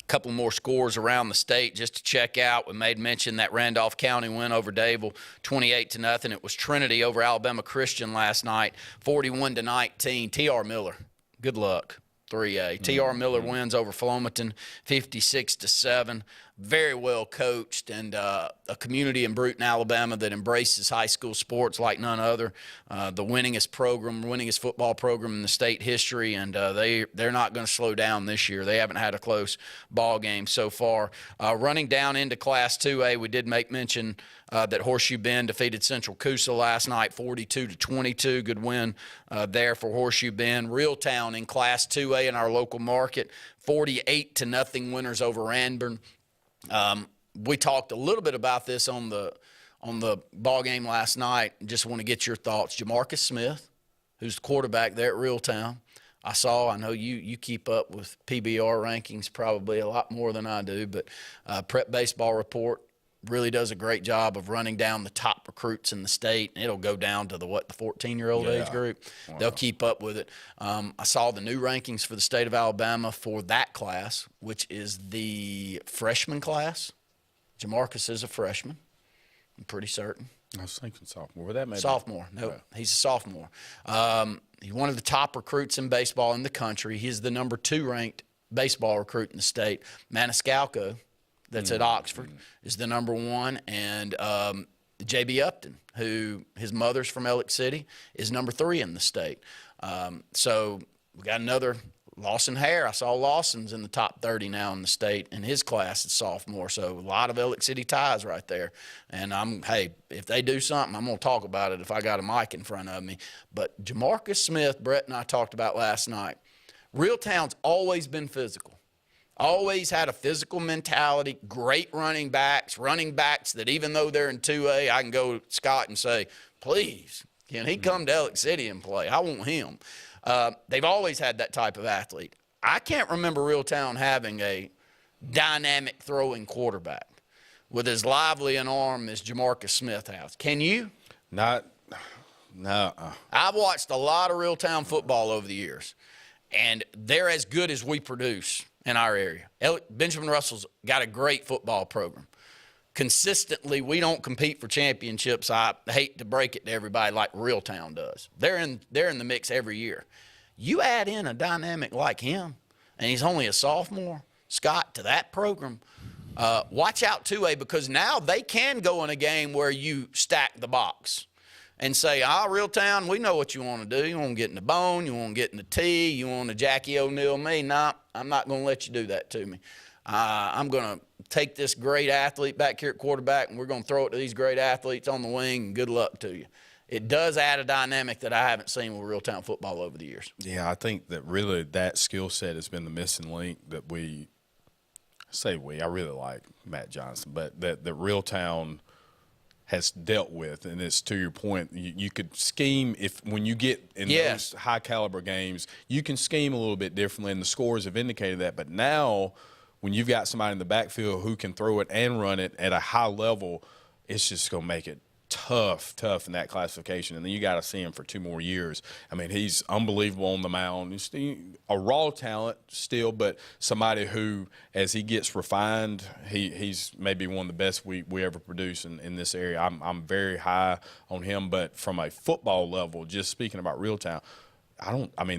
couple more scores around the state just to check out. We made mention that Randolph County win over Dadeville 28-0. It was Trinity over Alabama Christian last night, 41-19. T.R. Miller, good luck. 3A. T.R. Miller wins over Flomaton 56-7. Very well coached, and a community in Brewton, Alabama that embraces high school sports like none other. The winningest football program in the state history, and they're not going to slow down this year. They haven't had a close ball game so far. Running down into Class 2A, we did make mention that Horseshoe Bend defeated Central Coosa last night 42-22. Good win there for Horseshoe Bend. Reeltown in Class 2A in our local market, 48-0 winners over Ranburne. We talked a little bit about this on the ball game last night. Just want to get your thoughts. Jamarcus Smith, who's the quarterback there at Reeltown. I know you keep up with PBR rankings probably a lot more than I do, but Prep Baseball Report really does a great job of running down the top recruits in the state. It'll go down to the 14-year-old age group. Wow. They'll keep up with it. I saw the new rankings for the state of Alabama for that class, which is the freshman class. Jamarcus is a freshman, I'm pretty certain. I was thinking sophomore. That may sophomore. No, he's a sophomore. He's one of the top recruits in baseball in the country. He's the number 2 ranked baseball recruit in the state. Maniscalco, that's at Oxford, is the number 1. And J.B. Upton, who his mother's from Ellick City, is number 3 in the state. So we got another Lawson Hare. I saw Lawson's in the top 30 now in the state, and his class is sophomore. So a lot of Ellick City ties right there. And if they do something, I'm going to talk about it if I got a mic in front of me. But Jamarcus Smith, Brett and I talked about last night. Reeltown's always been physical. Always had a physical mentality, great running backs that even though they're in 2A, I can go to Scott and say, please, can he come to Ellick City and play? I want him. They've always had that type of athlete. I can't remember Reeltown having a dynamic throwing quarterback with as lively an arm as Jamarcus Smith has. Can you? No. I've watched a lot of Reeltown football over the years, and they're as good as we produce in our area. Benjamin Russell's got a great football program. Consistently, we don't compete for championships. I hate to break it to everybody like Reeltown does. They're in the mix every year. You add in a dynamic like him, and he's only a sophomore, Scott, to that program, watch out 2A, because now they can go in a game where you stack the box and say, Reeltown, we know what you want to do. You want to get in the bone. You want to get in the tee. You want to Jackie O'Neal me. No, I'm not going to let you do that to me. I'm going to take this great athlete back here at quarterback, and we're going to throw it to these great athletes on the wing, and good luck to you. It does add a dynamic that I haven't seen with Reeltown football over the years. Yeah, I think that really that skill set has been the missing link that I really like Matt Johnson, but that Reeltown has dealt with, and it's to your point, you could scheme when you get in those high caliber games, you can scheme a little bit differently, and the scores have indicated that. But now, when you've got somebody in the backfield who can throw it and run it at a high level, it's just going to make it tough in that classification. And then you got to see him for 2 more years. I mean, he's unbelievable on the mound. He's a raw talent still, but somebody who, as he gets refined, he's maybe one of the best we ever produce in this area. I'm very high on him, but from a football level, just speaking about Reeltown,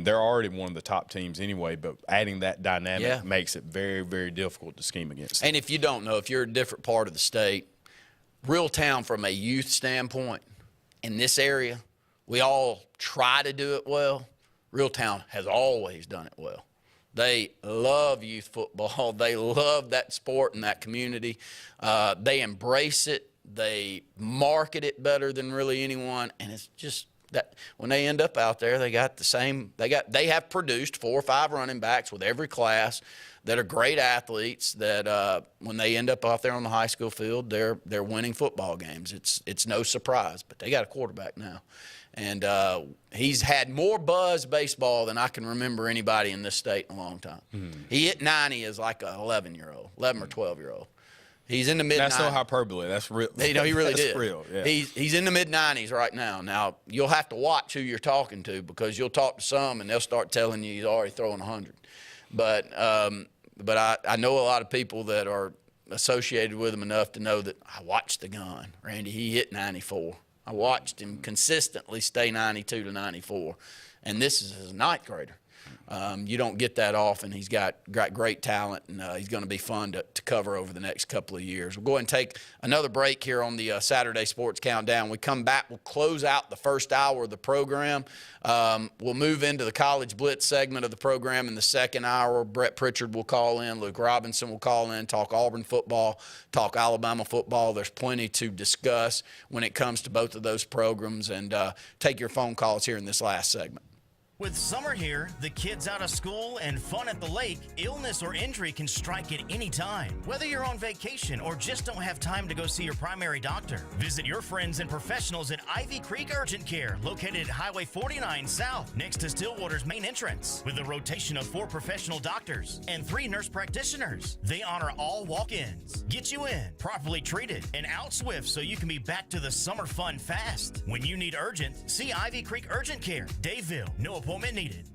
they're already one of the top teams anyway, but adding that dynamic makes it very, very difficult to scheme against them. And if you don't know, if you're a different part of the state, Reeltown, from a youth standpoint, in this area, we all try to do it well. Reeltown has always done it well. They love youth football. They love that sport and that community. They embrace it. They market it better than really anyone, and it's just that when they end up out there, they have produced 4 or 5 running backs with every class that are great athletes that when they end up out there on the high school field, they're winning football games. It's no surprise, but they got a quarterback now. And he's had more buzz baseball than I can remember anybody in this state in a long time. He hit 90 as like an 11 or 12-year-old. He's in the mid-90s. That's no hyperbole. That's real. He really That's did. real, yeah. He's in the mid-90s right now. Now, you'll have to watch who you're talking to, because you'll talk to some and they'll start telling you he's already throwing 100. But but I know a lot of people that are associated with him enough to know that I watched the gun. Randy, he hit 94. I watched him consistently stay 92 to 94, and this is his ninth grader. You don't get that often. He's got great talent, and he's going to be fun to cover over the next couple of years. We'll go ahead and take another break here on the Saturday Sports Countdown. We come back, we'll close out the first hour of the program. We'll move into the College Blitz segment of the program in the second hour. Brett Pritchard will call in. Luke Robinson will call in, talk Auburn football, talk Alabama football. There's plenty to discuss when it comes to both of those programs, and take your phone calls here in this last segment. With summer here, the kids out of school, and fun at the lake, illness or injury can strike at any time. Whether you're on vacation or just don't have time to go see your primary doctor, visit your friends and professionals at Ivy Creek Urgent Care, located at Highway 49 South, next to Stillwater's main entrance, with a rotation of 4 professional doctors and 3 nurse practitioners. They honor all walk-ins, get you in, properly treated, and out swift so you can be back to the summer fun fast. When you need urgent, see Ivy Creek Urgent Care, Daveville. No appointment needed.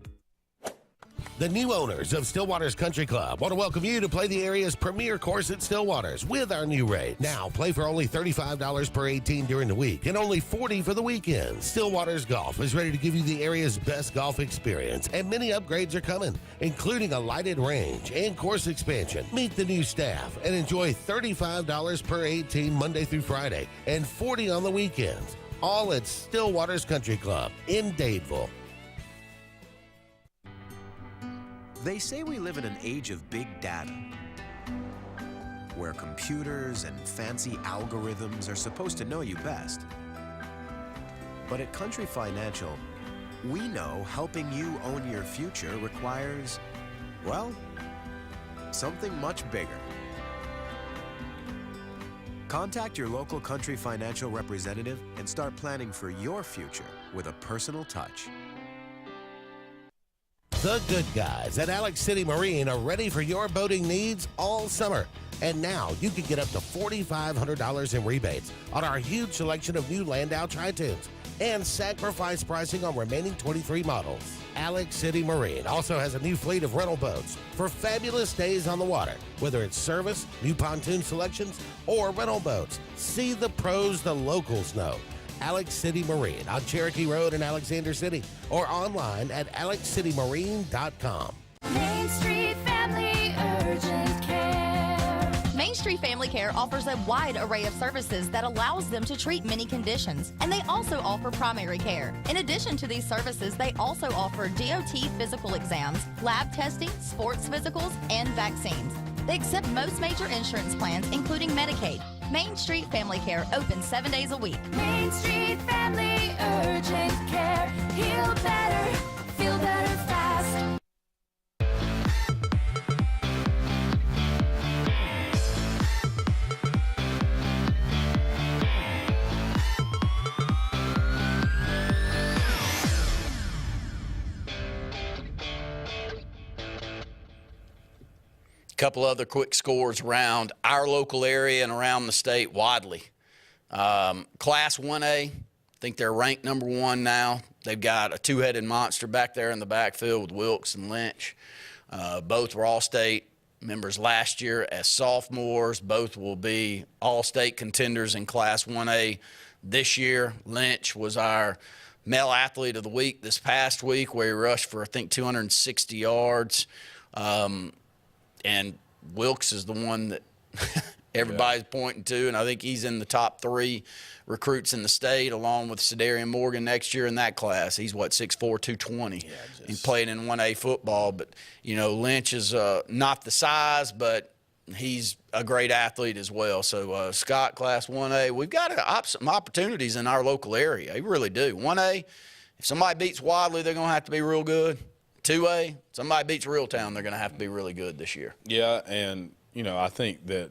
The new owners of Stillwater's Country Club want to welcome you to play the area's premier course at Stillwater's with our new rate. Now, play for only $35 per 18 during the week and only $40 for the weekend. Stillwater's Golf is ready to give you the area's best golf experience, and many upgrades are coming, including a lighted range and course expansion. Meet the new staff and enjoy $35 per 18 Monday through Friday and $40 on the weekends. All at Stillwater's Country Club in Dadeville. They say we live in an age of big data, where computers and fancy algorithms are supposed to know you best. But at Country Financial, we know helping you own your future requires, well, something much bigger. Contact your local Country Financial representative and start planning for your future with a personal touch. The good guys at Alex City Marine are ready for your boating needs all summer. And now you can get up to $4,500 in rebates on our huge selection of new Landau Tritoons and sacrifice pricing on remaining 23 models. Alex City Marine also has a new fleet of rental boats for fabulous days on the water, whether it's service, new pontoon selections, or rental boats. See the pros the locals know. Alex City Marine on Cherokee Road in Alexander City, or online at alexcitymarine.com. Main Street Family Urgent Care. Main Street Family Care offers a wide array of services that allows them to treat many conditions, and they also offer primary care. In addition to these services, they also offer DOT physical exams, lab testing, sports physicals, and vaccines. They accept most major insurance plans, including Medicaid. Main Street Family Care, open 7 days a week. Main Street Family Urgent Care. Heal better, feel better fast. Couple other quick scores around our local area and around the state. Wadley, Class 1A, I think they're ranked number 1 now. They've got a 2-headed monster back there in the backfield with Wilkes and Lynch. Both were all-state members last year as sophomores. Both will be all-state contenders in Class 1A this year. Lynch was our male athlete of the week this past week, where he rushed for, I think, 260 yards. And Wilkes is the one that everybody's pointing to, and I think he's in the top 3 recruits in the state, along with Sedarian Morgan next year in that class. He's, 6'4", 220. Yeah, he's playing in 1A football. But, Lynch is not the size, but he's a great athlete as well. So, Scott, Class 1A, we've got some opportunities in our local area. We really do. 1A, if somebody beats Wadley, they're going to have to be real good. 2A, somebody beats Reeltown, they're going to have to be really good this year. Yeah, and, I think that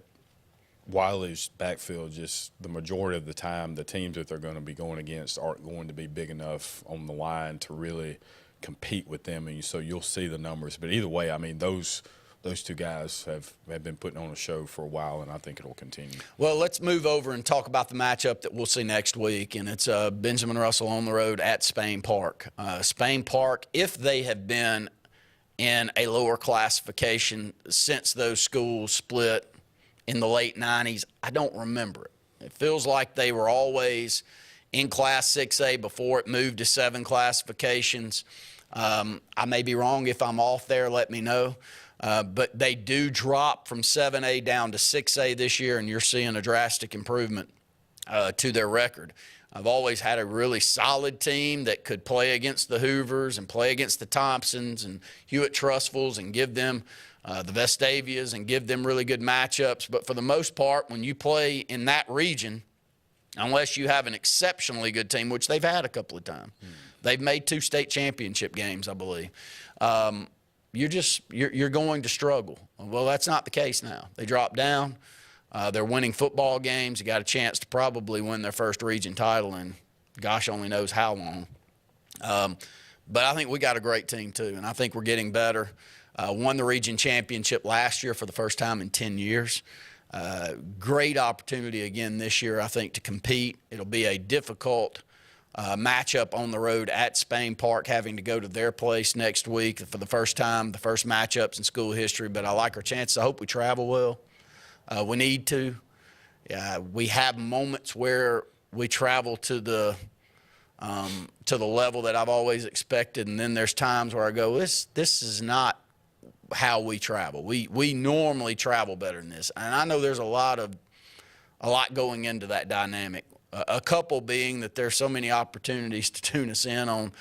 Wiley's backfield, just the majority of the time, the teams that they're going to be going against aren't going to be big enough on the line to really compete with them, and so you'll see the numbers. But either way, I mean, those 2 guys have been putting on a show for a while, and I think it'll continue. Well, let's move over and talk about the matchup that we'll see next week, and it's Benjamin Russell on the road at Spain Park. Spain Park, if they have been in a lower classification since those schools split in the late 90s. I don't remember it. It feels like they were always in Class 6A before it moved to 7 classifications. I may be wrong. If I'm off there, let me know. But they do drop from 7A down to 6A this year, and you're seeing a drastic improvement to their record. I've always had a really solid team that could play against the Hoovers and play against the Thompsons and Hewitt Trustfulls and give them the Vestavias and give them really good matchups. But for the most part, when you play in that region, unless you have an exceptionally good team, which they've had a couple of times, they've made 2 state championship games, I believe. You're going to struggle. Well, that's not the case now. They dropped down. They're winning football games. You got a chance to probably win their first region title in gosh only knows how long. But I think we got a great team too, and I think we're getting better. Won the region championship last year for the first time in 10 years. Great opportunity again this year, I think, to compete. It'll be a difficult matchup on the road at Spain Park, having to go to their place next week for the first time, the first matchups in school history. But I like our chances. I hope we travel well. We need to. We have moments where we travel to the level that I've always expected, and then there's times where I go, this is not how we travel. We normally travel better than this, and I know there's a lot going into that dynamic. A couple being that there's so many opportunities to tune us in on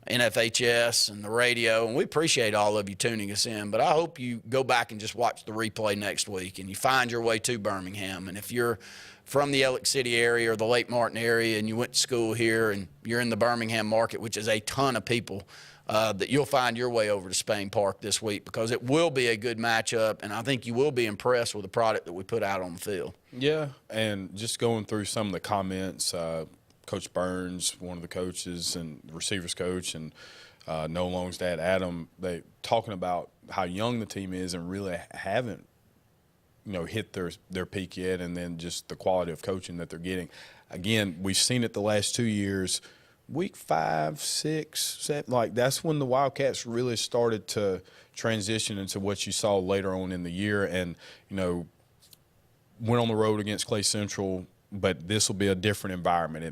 NFHS and the radio, and we appreciate all of you tuning us in, but I hope you go back and just watch the replay next week and you find your way to Birmingham. And if you're from the Elliott City area or the Lake Martin area and you went to school here and you're in the Birmingham market, which is a ton of people, that you'll find your way over to Spain Park this week, because it will be a good matchup, and I think you will be impressed with the product that we put out on the field. Yeah, and just going through some of the comments, Coach Burns, one of the coaches and receivers coach, and Noah Long's dad, Adam, they talking about how young the team is and really haven't, hit their peak yet, and then just the quality of coaching that they're getting. Again, we've seen it the last 2 years. Week 5, 6, 7, that's when the Wildcats really started to transition into what you saw later on in the year, and went on the road against Clay Central. But this will be a different environment.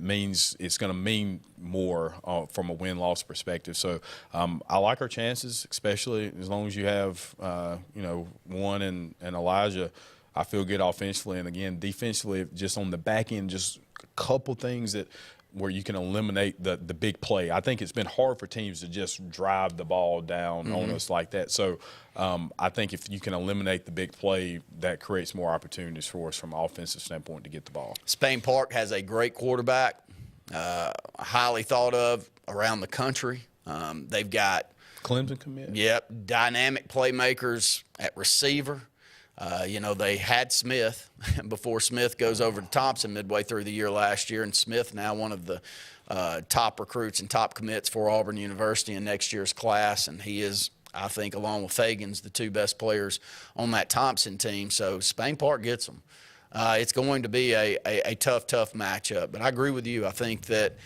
It's going to mean more from a win-loss perspective. So I like our chances, especially as long as you have, Juan and Elijah. I feel good offensively. And, again, defensively, just on the back end, just a couple things where you can eliminate the big play. I think it's been hard for teams to just drive the ball down on us like that. So I think if you can eliminate the big play, that creates more opportunities for us from an offensive standpoint to get the ball. Spain Park has a great quarterback, highly thought of around the country. They've got Clemson commit. Yep, dynamic playmakers at receiver. They had Smith before Smith goes over to Thompson midway through the year last year, and Smith now one of the top recruits and top commits for Auburn University in next year's class, and he is, I think, along with Fagans, the 2 best players on that Thompson team. So Spain Park gets them. It's going to be a tough matchup, but I agree with you. I think that,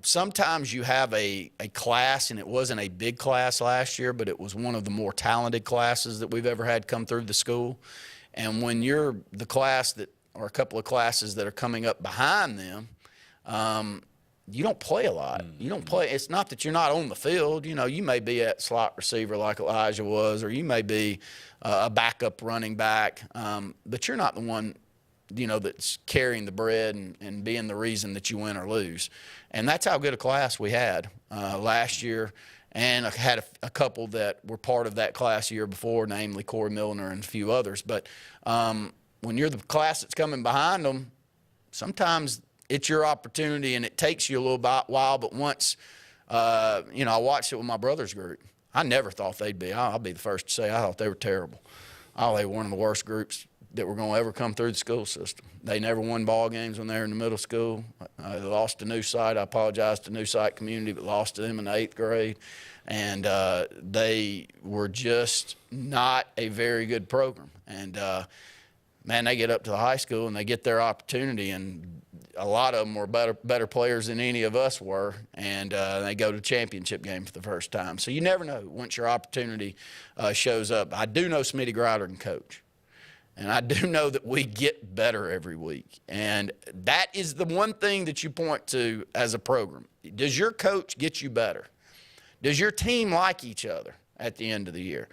sometimes you have a class, and it wasn't a big class last year, but it was one of the more talented classes that we've ever had come through the school. And when you're the class or a couple of classes that are coming up behind them, you don't play a lot. You don't play. It's not that you're not on the field. You may be at slot receiver like Elijah was, or you may be a backup running back, but you're not the one, that's carrying the bread and being the reason that you win or lose. And that's how good a class we had last year. And I had a couple that were part of that class the year before, namely Corey Milner and a few others. But when you're the class that's coming behind them, sometimes it's your opportunity, and it takes you a little while. But once, I watched it with my brother's group. I never thought they'd be. I'll be the first to say I thought they were terrible. They were one of the worst groups that were going to ever come through the school system. They never won ball games when they were in the middle school. They lost to New Site. I apologize to New Site community, but lost to them in the 8th grade. And they were just not a very good program. And, man, they get up to the high school and they get their opportunity, and a lot of them were better players than any of us were, and they go to the championship game for the first time. So you never know once your opportunity shows up. I do know Smitty Grider can coach, and I do know that we get better every week. And that is the one thing that you point to as a program. Does your coach get you better? Does your team like each other at the end of the year?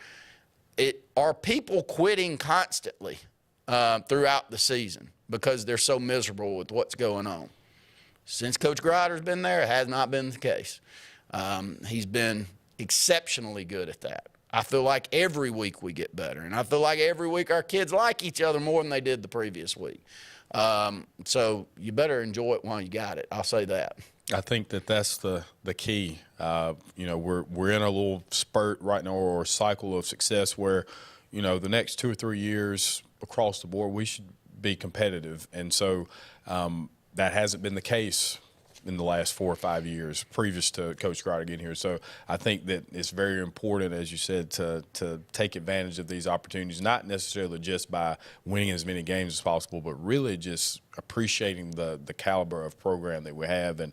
Are people quitting constantly throughout the season because they're so miserable with what's going on? Since Coach Grider's been there, it has not been the case. He's been exceptionally good at that. I feel like every week we get better, and I feel like every week our kids like each other more than they did the previous week. So you better enjoy it while you got it. I'll say that. I think that's the key. You know, we're in a little spurt right now, or a cycle of success where, you know, the next 2 or 3 years across the board we should be competitive, and so that hasn't been the case in the last 4 or 5 years previous to Coach Grider getting here. So I think that it's very important, as you said, to take advantage of these opportunities, not necessarily just by winning as many games as possible, but really just appreciating the caliber of program that we have. And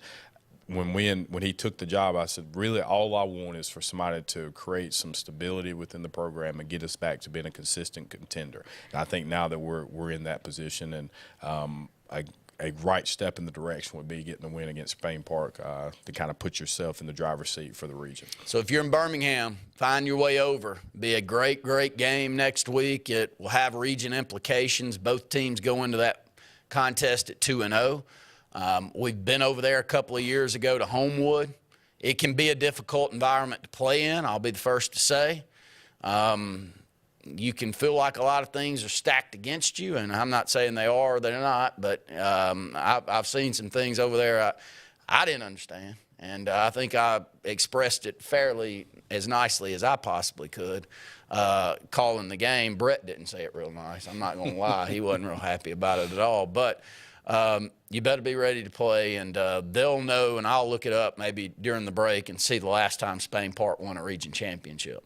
when he took the job, I said, really all I want is for somebody to create some stability within the program and get us back to being a consistent contender. And I think now that we're in that position, and a right step in the direction would be getting the win against Spain Park to kind of put yourself in the driver's seat for the region. So if you're in Birmingham, find your way over. Be a great, great game next week. It will have region implications. Both teams go into that contest at 2-0. We've been over there a couple of years ago to Homewood. It can be a difficult environment to play in, I'll be the first to say. You can feel like a lot of things are stacked against you, and I'm not saying they are or they're not, but I've seen some things over there I didn't understand, and I think I expressed it fairly as nicely as I possibly could. Calling the game, Brett didn't say it real nice. I'm not going to lie. He wasn't real happy about it at all, but you better be ready to play, and they'll know, and I'll look it up maybe during the break and see the last time Spain Park won a region championship.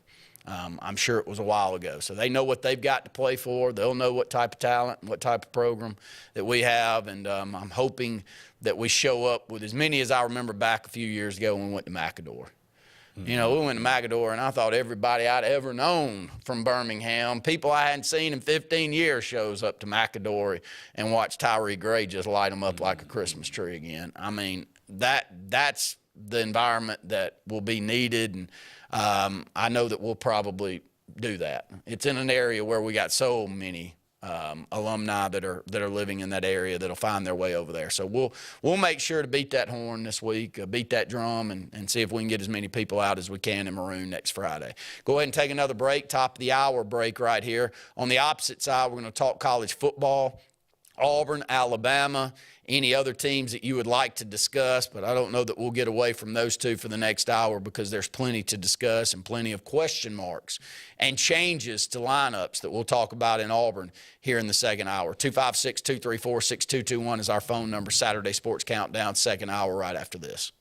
I'm sure it was a while ago. So they know what they've got to play for. They'll know what type of talent and what type of program that we have. And I'm hoping that we show up with as many as I remember back a few years ago when we went to Macador. You know, we went to Macador, and I thought everybody I'd ever known from Birmingham, people I hadn't seen in 15 years, shows up to Macador and watch Tyree Gray just light them up like a Christmas tree again. I mean, that's the environment that will be needed, and I know that we'll probably do that. It's in an area where we got so many alumni that are living in that area that'll find their way over there. So we'll make sure to beat that horn this week, beat that drum, and see if we can get as many people out as we can in Maroon next Friday. Go ahead and take another break, top of the hour break right here. On the opposite side, we're going to talk college football, Auburn, Alabama, any other teams that you would like to discuss, but I don't know that we'll get away from those two for the next hour because there's plenty to discuss and plenty of question marks and changes to lineups that we'll talk about in Auburn here in the second hour. 256-234-6221 is our phone number. Saturday Sports Countdown, second hour right after this.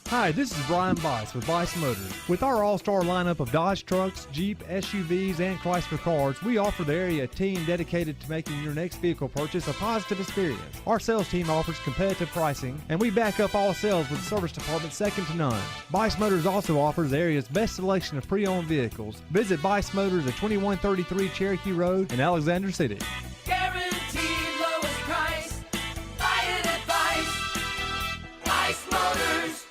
Hi, this is Brian Bice with Bice Motors. With our all-star lineup of Dodge trucks, Jeep, SUVs, and Chrysler cars, we offer the area team dedicated to making your next vehicle purchase a positive experience. Our sales team offers competitive pricing, and we back up all sales with a service department second to none. Bice Motors also offers the area's best selection of pre-owned vehicles. Visit Bice Motors at 2133 Cherokee Road in Alexander City. Guaranteed lowest price. Buy it at Bice Motors.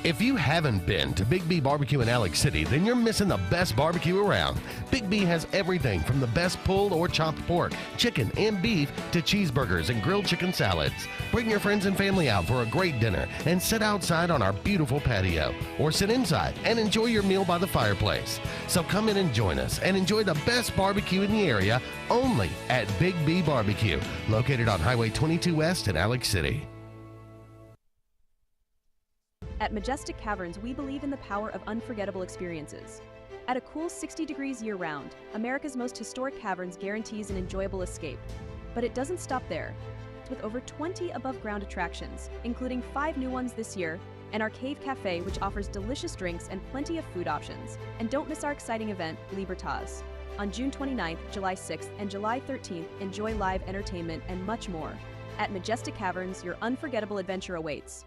If you haven't been to Big B Barbecue in Alex City, then you're missing the best barbecue around. Big B has everything from the best pulled or chopped pork, chicken, and beef to cheeseburgers and grilled chicken salads. Bring your friends and family out for a great dinner and sit outside on our beautiful patio, or sit inside and enjoy your meal by the fireplace. So come in and join us and enjoy the best barbecue in the area only at Big B Barbecue, located on Highway 22 West in Alex City. At Majestic Caverns, we believe in the power of unforgettable experiences. At a cool 60 degrees year-round, America's most historic caverns guarantees an enjoyable escape. But it doesn't stop there. With over 20 above-ground attractions, including 5 new ones this year, and our Cave Cafe, which offers delicious drinks and plenty of food options. And don't miss our exciting event, Libertas. On June 29th, July 6th, and July 13th, enjoy live entertainment and much more. At Majestic Caverns, your unforgettable adventure awaits.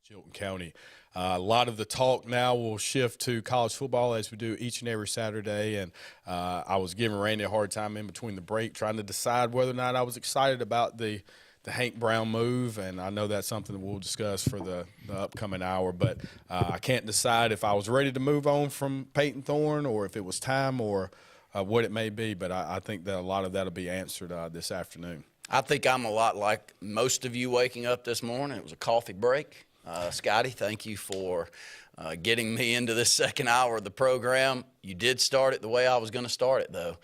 Chilton County. A lot of the talk now will shift to college football as we do each and every Saturday. And I was giving Randy a hard time in between the break trying to decide whether or not I was excited about the Hank Brown move. And I know that's something that we'll discuss for the upcoming hour. But I can't decide if I was ready to move on from Peyton Thorne or if it was time or what it may be. But I think that a lot of that will be answered this afternoon. I think I'm a lot like most of you waking up this morning. It was a coffee break. Scotty, thank you for getting me into this second hour of the program. You did start it the way I was going to start it, though,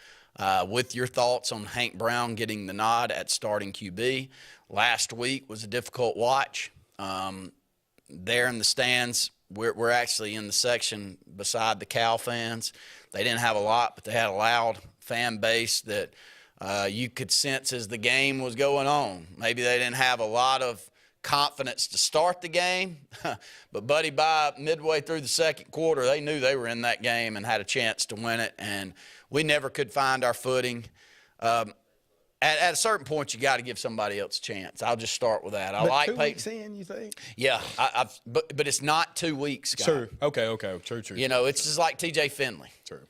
with your thoughts on Hank Brown getting the nod at starting QB. Last week was a difficult watch. There in the stands, we're actually in the section beside the Cal fans. They didn't have a lot, but they had a loud fan base that you could sense as the game was going on. Maybe they didn't have a lot of confidence to start the game, but buddy, by midway through the second quarter, they knew they were in that game and had a chance to win it, and we never could find our footing. At a certain point, you got to give somebody else a chance. I'll just start with that. I like Peyton. 2 weeks in, you think? Yeah, but it's not 2 weeks, Scott. True. Okay. True. You know, it's just like T.J. Finley. True.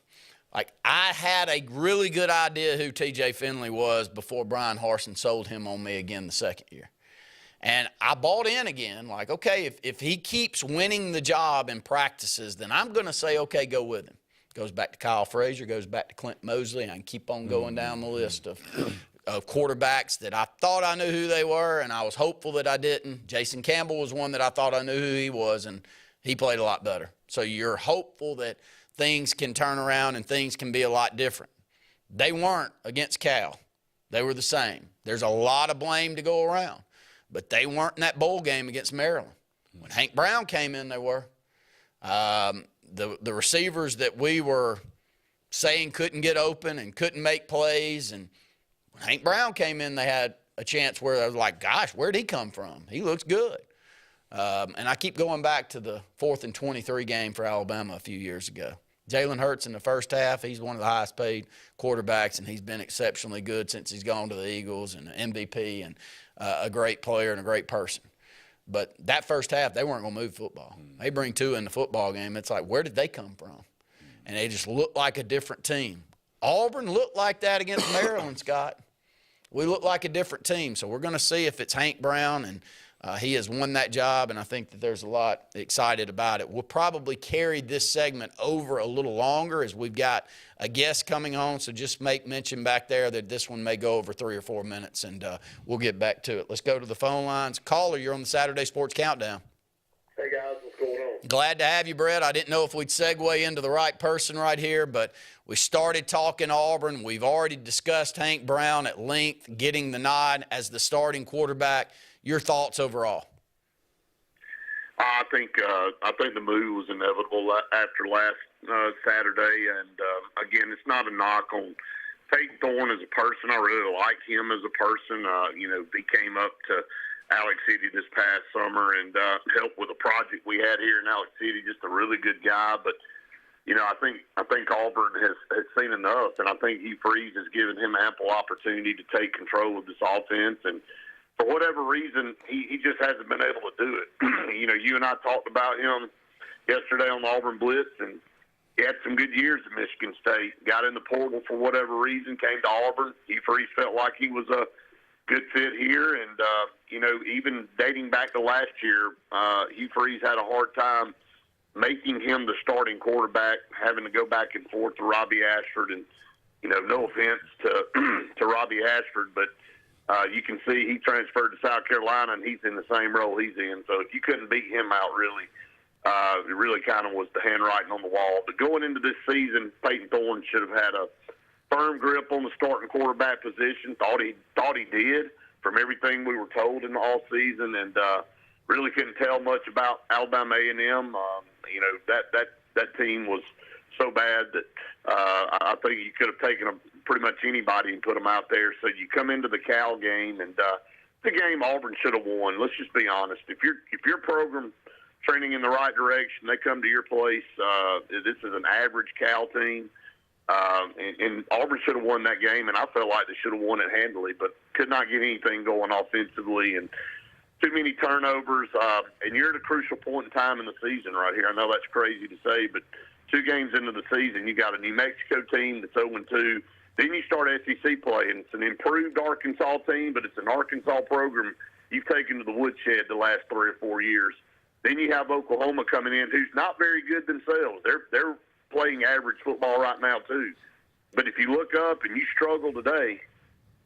Like, I had a really good idea who T.J. Finley was before Brian Harsin sold him on me again the second year. And I bought in again, like, okay, if he keeps winning the job in practices, then I'm going to say, okay, go with him. Goes back to Kyle Frazier, goes back to Clint Mosley, and I can keep on going down the list of quarterbacks that I thought I knew who they were, and I was hopeful that I didn't. Jason Campbell was one that I thought I knew who he was, and he played a lot better. So you're hopeful that things can turn around and things can be a lot different. They weren't against Cal. They were the same. There's a lot of blame to go around. But they weren't in that bowl game against Maryland. When Hank Brown came in, they were. The receivers that we were saying couldn't get open and couldn't make plays, and when Hank Brown came in, they had a chance where I was like, gosh, where'd he come from? He looks good. And I keep going back to the 4th and 23 game for Alabama a few years ago. Jalen Hurts in the first half, he's one of the highest paid quarterbacks, and he's been exceptionally good since he's gone to the Eagles, and an MVP and a great player and a great person. But that first half, they weren't going to move football. They bring 2 in the football game. It's like, where did they come from? And they just looked like a different team. Auburn looked like that against Maryland, Scott. We look like a different team. So we're going to see if it's Hank Brown, and he has won that job, and I think that there's a lot excited about it. We'll probably carry this segment over a little longer as we've got a guest coming on, so just make mention back there that this one may go over 3 or 4 minutes, and we'll get back to it. Let's go to the phone lines. Caller, you're on the Saturday Sports Countdown. Hey, guys, what's going on? Glad to have you, Brett. I didn't know if we'd segue into the right person right here, but we started talking Auburn. We've already discussed Hank Brown at length, getting the nod as the starting quarterback. Your thoughts overall? I think the move was inevitable after last Saturday, and again, it's not a knock on Peyton Thorne as a person. I really like him as a person. He came up to Alex City this past summer and helped with a project we had here in Alex City. Just a really good guy, but I think Auburn has seen enough, and I think Hugh Freeze has given him ample opportunity to take control of this offense. And for whatever reason, he just hasn't been able to do it. You and I talked about him yesterday on the Auburn Blitz, and he had some good years at Michigan State. Got in the portal for whatever reason, came to Auburn. Hugh Freeze felt like he was a good fit here, and even dating back to last year, Hugh Freeze had a hard time making him the starting quarterback, having to go back and forth to Robbie Ashford. And no offense to Robbie Ashford, but you can see he transferred to South Carolina, and he's in the same role he's in. So if you couldn't beat him out, really, It really kind of was the handwriting on the wall. But going into this season, Peyton Thorne should have had a firm grip on the starting quarterback position. Thought he did from everything we were told in the all season, and really couldn't tell much about Alabama A&M. That team was so bad that I think you could have taken pretty much anybody and put them out there. So you come into the Cal game, and the game Auburn should have won. Let's just be honest. If your program training in the right direction, they come to your place. This is an average Cal team. And Auburn should have won that game, and I felt like they should have won it handily, but could not get anything going offensively, and too many turnovers. And you're at a crucial point in time in the season right here. I know that's crazy to say, but 2 games into the season, you got a New Mexico team that's 0-2. Then you start SEC play, and it's an improved Arkansas team, but it's an Arkansas program you've taken to the woodshed the last 3 or 4 years. Then you have Oklahoma coming in, who's not very good themselves. They're playing average football right now too. But if you look up and you struggle today,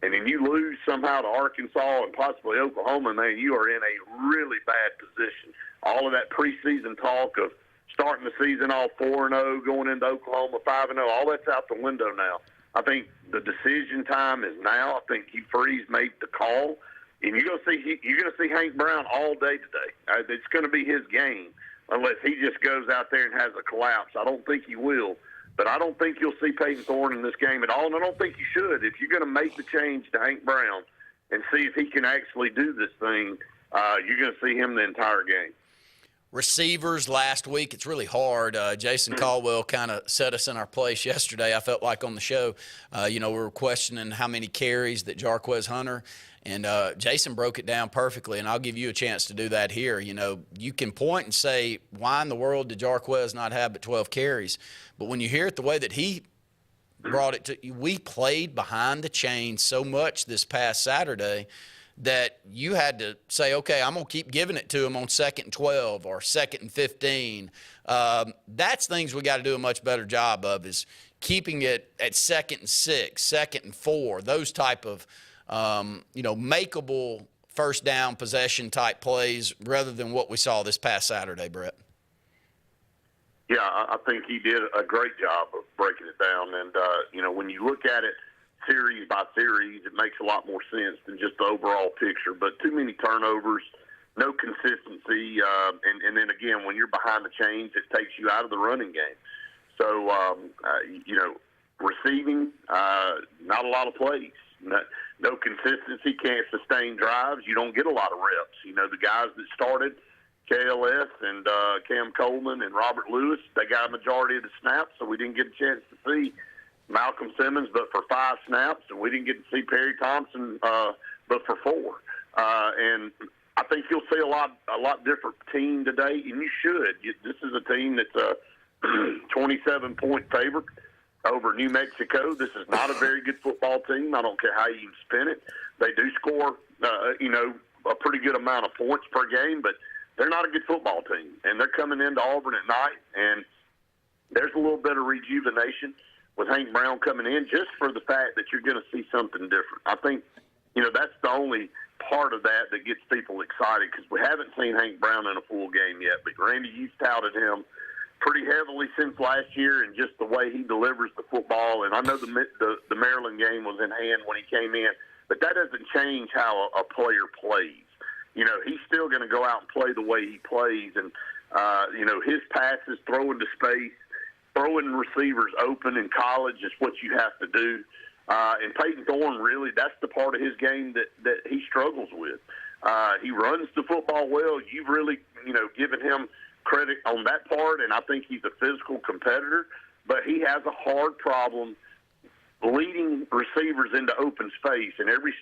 and then you lose somehow to Arkansas and possibly Oklahoma, man, you are in a really bad position. All of that preseason talk of starting the season off 4-0, going into Oklahoma 5-0, all that's out the window now. I think the decision time is now. I think Hugh Freeze made the call, and you're going to see Hank Brown all day today. It's going to be his game unless he just goes out there and has a collapse. I don't think he will. But I don't think you'll see Peyton Thorne in this game at all, and I don't think you should. If you're going to make the change to Hank Brown and see if he can actually do this thing, you're going to see him the entire game. Receivers last week, it's really hard. Jason Caldwell kind of set us in our place yesterday. I felt like on the show, we were questioning how many carries that Jarquez Hunter, and Jason broke it down perfectly, and I'll give you a chance to do that here. You can point and say, why in the world did Jarquez not have but 12 carries? But when you hear it the way that he brought it to, we played behind the chains so much this past Saturday that you had to say, okay, I'm going to keep giving it to him on 2nd and 12 or 2nd and 15. That's things we got to do a much better job of, is keeping it at 2nd and 6, 2nd and 4, those type of, makeable first down possession type plays rather than what we saw this past Saturday, Brett. Yeah, I think he did a great job of breaking it down. And, when you look at it series by series, it makes a lot more sense than just the overall picture. But too many turnovers, no consistency. And then, again, when you're behind the chains, it takes you out of the running game. So, receiving, not a lot of plays. No consistency, can't sustain drives. You don't get a lot of reps. The guys that started, KLS and Cam Coleman and Robert Lewis, they got a majority of the snaps, so we didn't get a chance to see Malcolm Simmons but for 5 snaps, and we didn't get to see Perry Thompson but for 4. And I think you'll see a lot different team today, and you should. This is a team that's a 27-point favorite over New Mexico. This is not a very good football team. I don't care how you spin it. They do score, a pretty good amount of points per game, but they're not a good football team. And they're coming into Auburn at night, and there's a little bit of rejuvenation with Hank Brown coming in just for the fact that you're going to see something different. I think, that's the only part of that gets people excited, because we haven't seen Hank Brown in a full game yet. But Randy, you've touted him pretty heavily since last year, and just the way he delivers the football. And I know the Maryland game was in hand when he came in, but that doesn't change how a player plays. He's still going to go out and play the way he plays. And, his passes, throwing to space, throwing receivers open in college is what you have to do. And Peyton Thorne, really, that's the part of his game that he struggles with. He runs the football well. You've really, given him credit on that part, and I think he's a physical competitor, but he has a hard problem leading receivers into open space, and every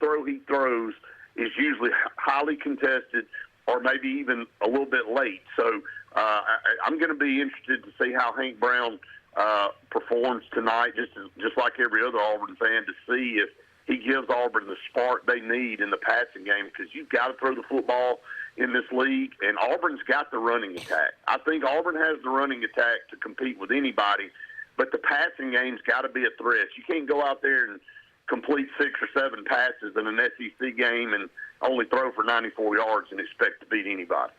throw he throws is usually highly contested or maybe even a little bit late. So I'm going to be interested to see how Hank Brown performs tonight, just like every other Auburn fan, to see if he gives Auburn the spark they need in the passing game, because you've got to throw the football in this league, and Auburn's got the running attack. I think Auburn has the running attack to compete with anybody, but the passing game's got to be a threat. You can't go out there and complete 6 or 7 passes in an SEC game and only throw for 94 yards and expect to beat anybody.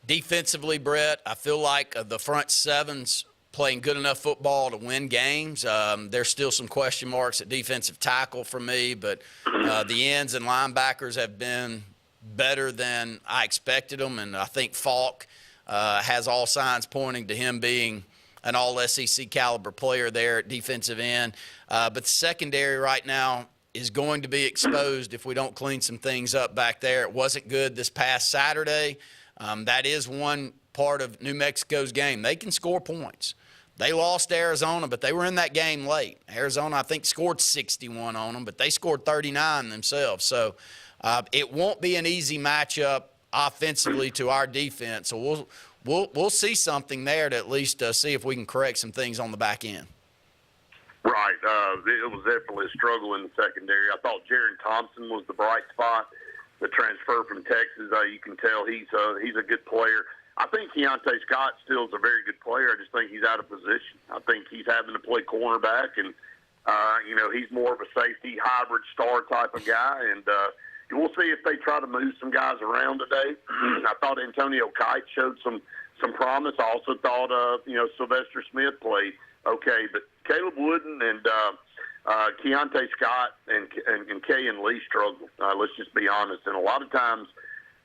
Defensively, Brett, I feel like the front seven's playing good enough football to win games. There's still some question marks at defensive tackle for me, but the ends and linebackers have been better than I expected them, and I think Falk has all signs pointing to him being an all-SEC caliber player there at defensive end. But the secondary right now is going to be exposed if we don't clean some things up back there. It wasn't good this past Saturday. That is one part of New Mexico's game. They can score points. They lost to Arizona, but they were in that game late. Arizona, I think, scored 61 on them, but they scored 39 themselves. So it won't be an easy matchup offensively to our defense. So we'll see something there to at least see if we can correct some things on the back end. Right. It was definitely a struggle in the secondary. I thought Jaron Thompson was the bright spot. The transfer from Texas, you can tell he's a good player. I think Keontae Scott still is a very good player. I just think he's out of position. I think he's having to play cornerback, and he's more of a safety hybrid star type of guy. And we'll see if they try to move some guys around today. I thought Antonio Kite showed some promise. I also thought Sylvester Smith played okay, but Caleb Wooden and Keontae Scott and Kay and Lee struggled. Let's just be honest. And a lot of times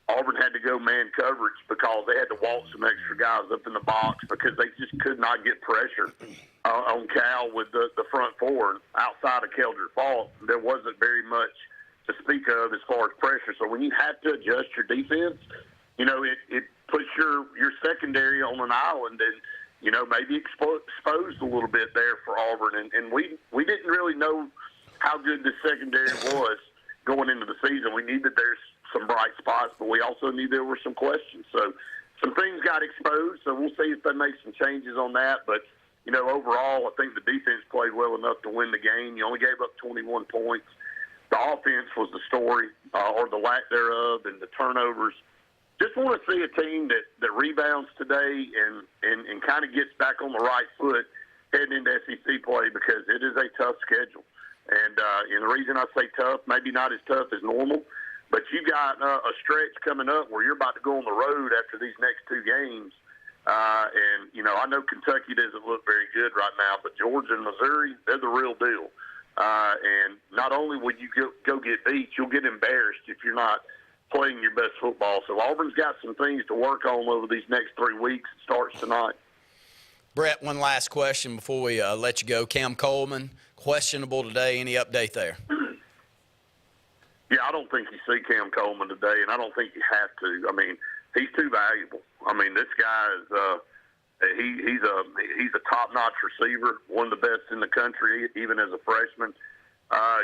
Auburn had to go man coverage because they had to walk some extra guys up in the box because they just could not get pressure on Cal with the front four. Outside of Keldrick Falk, there wasn't very much to speak of as far as pressure. So when you have to adjust your defense, it puts your secondary on an island and, maybe exposed a little bit there for Auburn. And we didn't really know how good the secondary was going into the season. We knew that there's some bright spots, but we also knew there were some questions. So some things got exposed, so we'll see if they make some changes on that. But, overall, I think the defense played well enough to win the game. You only gave up 21 points. The offense was the story, or the lack thereof, and the turnovers. Just want to see a team that rebounds today and kind of gets back on the right foot heading into SEC play because it is a tough schedule. And the reason I say tough, maybe not as tough as normal, but you got a stretch coming up where you're about to go on the road after these next two games. I know Kentucky doesn't look very good right now, but Georgia and Missouri, they're the real deal. And not only will you go get beat, you'll get embarrassed if you're not playing your best football. So Auburn's got some things to work on over these next 3 weeks. It starts tonight. Brett, one last question before we let you go. Cam Coleman, questionable today. Any update there? Yeah, I don't think you see Cam Coleman today, and I don't think you have to. I mean, he's too valuable. I mean, this guy is he's a top-notch receiver, one of the best in the country, even as a freshman.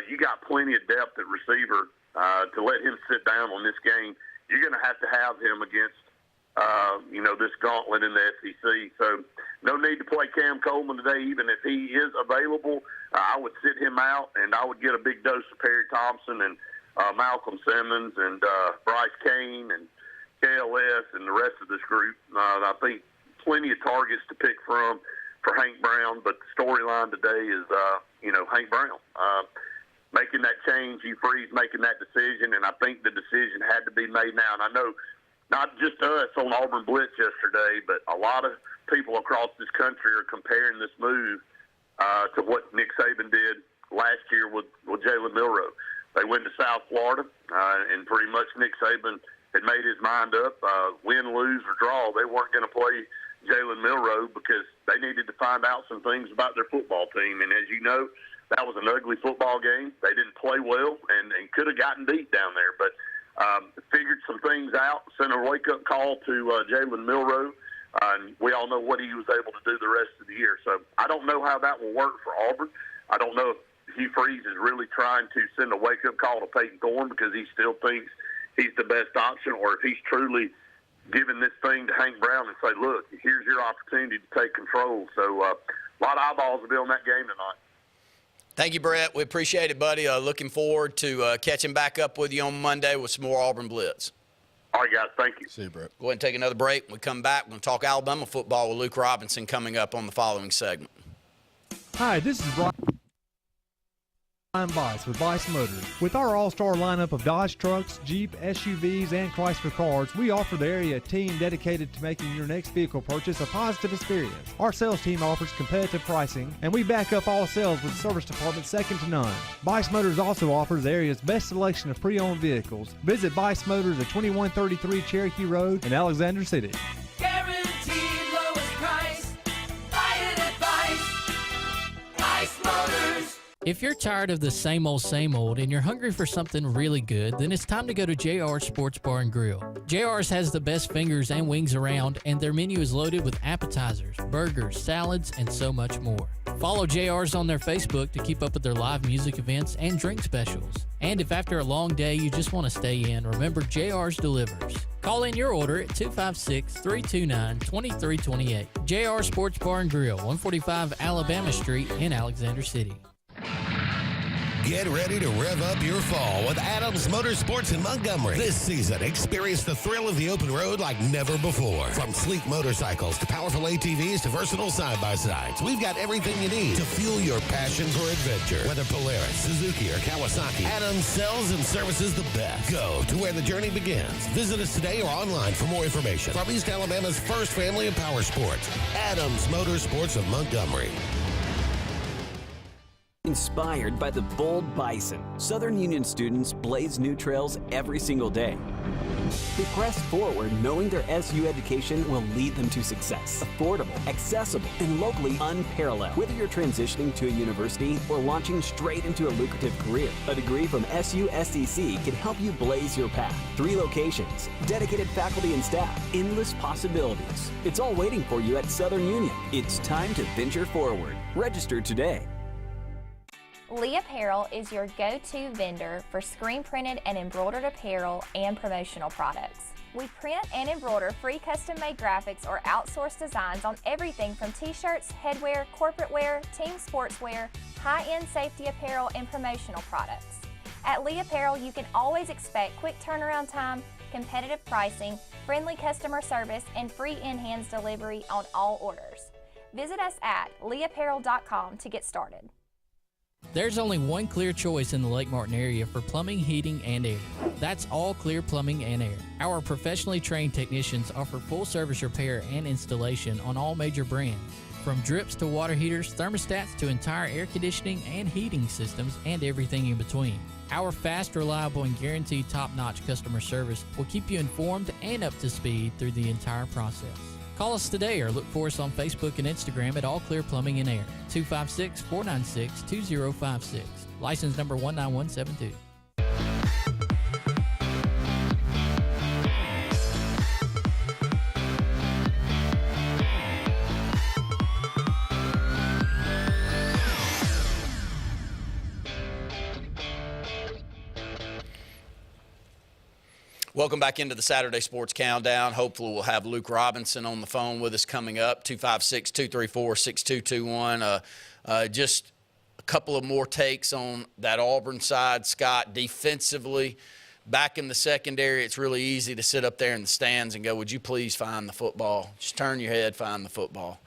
You got plenty of depth at receiver to let him sit down on this game. You're going to have him against, this gauntlet in the SEC. So no need to play Cam Coleman today, even if he is available. I would sit him out, and I would get a big dose of Perry Thompson and Malcolm Simmons and Bryce Kane and KLS and the rest of this group. I think plenty of targets to pick from for Hank Brown, but the storyline today is, Hank Brown. Making that change, Hugh Freeze making that decision, and I think the decision had to be made now. And I know not just us on Auburn Blitz yesterday, but a lot of people across this country are comparing this move to what Nick Saban did last year with Jalen Milroe. They went to South Florida, and pretty much Nick Saban had made his mind up, win, lose, or draw. They weren't going to play Jalen Milroe because they needed to find out some things about their football team. And as you know, that was an ugly football game. They didn't play well and could have gotten beat down there. But figured some things out, sent a wake-up call to Jalen Milroe. And we all know what he was able to do the rest of the year. So I don't know how that will work for Auburn. I don't know if Hugh Freeze is really trying to send a wake-up call to Peyton Thorne because he still thinks he's the best option, or if he's truly giving this thing to Hank Brown and say, look, here's your opportunity to take control. So a lot of eyeballs will be on that game tonight. Thank you, Brett. We appreciate it, buddy. Looking forward to catching back up with you on Monday with some more Auburn Blitz. All right, guys. Thank you. See you, Brett. Go ahead and take another break. When we come back, we're going to talk Alabama football with Luke Robinson coming up on the following segment. Hi, this is Brian. Vice with Vice Motors. With our all-star lineup of Dodge trucks, Jeep, SUVs, and Chrysler cars, we offer the area team dedicated to making your next vehicle purchase a positive experience. Our sales team offers competitive pricing, and we back up all sales with a service department second to none. Vice Motors also offers the area's best selection of pre-owned vehicles. Visit Vice Motors at 2133 Cherokee Road in Alexander City. Guaranteed lowest price. Buy it at Vice Motors. If you're tired of the same old and you're hungry for something really good, then it's time to go to JR's Sports Bar and Grill. JR's has the best fingers and wings around, and their menu is loaded with appetizers, burgers, salads, and so much more. Follow JR's on their Facebook to keep up with their live music events and drink specials. And if after a long day you just want to stay in, remember JR's delivers. Call in your order at 256-329-2328. JR Sports Bar and Grill, 145 Alabama Street in Alexander City. Get ready to rev up your fall with Adams Motorsports in Montgomery. This season, experience the thrill of the open road like never before. From sleek motorcycles to powerful ATVs to versatile side-by-sides, we've got everything you need to fuel your passion for adventure. Whether Polaris, Suzuki, or Kawasaki, Adams sells and services the best. Go to where the journey begins. Visit us today or online for more information. From East Alabama's first family of power sports, Adams Motorsports of Montgomery. Inspired by the bold bison, Southern Union students blaze new trails every single day. They press forward knowing their SU education will lead them to success. Affordable, accessible, and locally unparalleled. Whether you're transitioning to a university or launching straight into a lucrative career, a degree from SU SDC can help you blaze your path. 3 locations, dedicated faculty and staff, endless possibilities. It's all waiting for you at Southern Union. It's time to venture forward. Register today. Lee Apparel is your go-to vendor for screen printed and embroidered apparel and promotional products. We print and embroider free custom-made graphics or outsourced designs on everything from t-shirts, headwear, corporate wear, team sportswear, high-end safety apparel, and promotional products. At Lee Apparel, you can always expect quick turnaround time, competitive pricing, friendly customer service, and free in-hands delivery on all orders. Visit us at leeapparel.com to get started. There's only one clear choice in the Lake Martin area for plumbing, heating, and air. That's All Clear Plumbing and Air. Our professionally trained technicians offer full service repair and installation on all major brands. From drips to water heaters, thermostats to entire air conditioning and heating systems, and everything in between. Our fast, reliable, and guaranteed top-notch customer service will keep you informed and up to speed through the entire process. Call us today or look for us on Facebook and Instagram at All Clear Plumbing and Air, 256-496-2056. License number 19172. Welcome back into the Saturday Sports Countdown. Hopefully we'll have Luke Robinson on the phone with us coming up, 256-234-6221. Just a couple of more takes on that Auburn side, Scott. Defensively, back in the secondary, it's really easy to sit up there in the stands and go, would you please find the football? Just turn your head, find the football.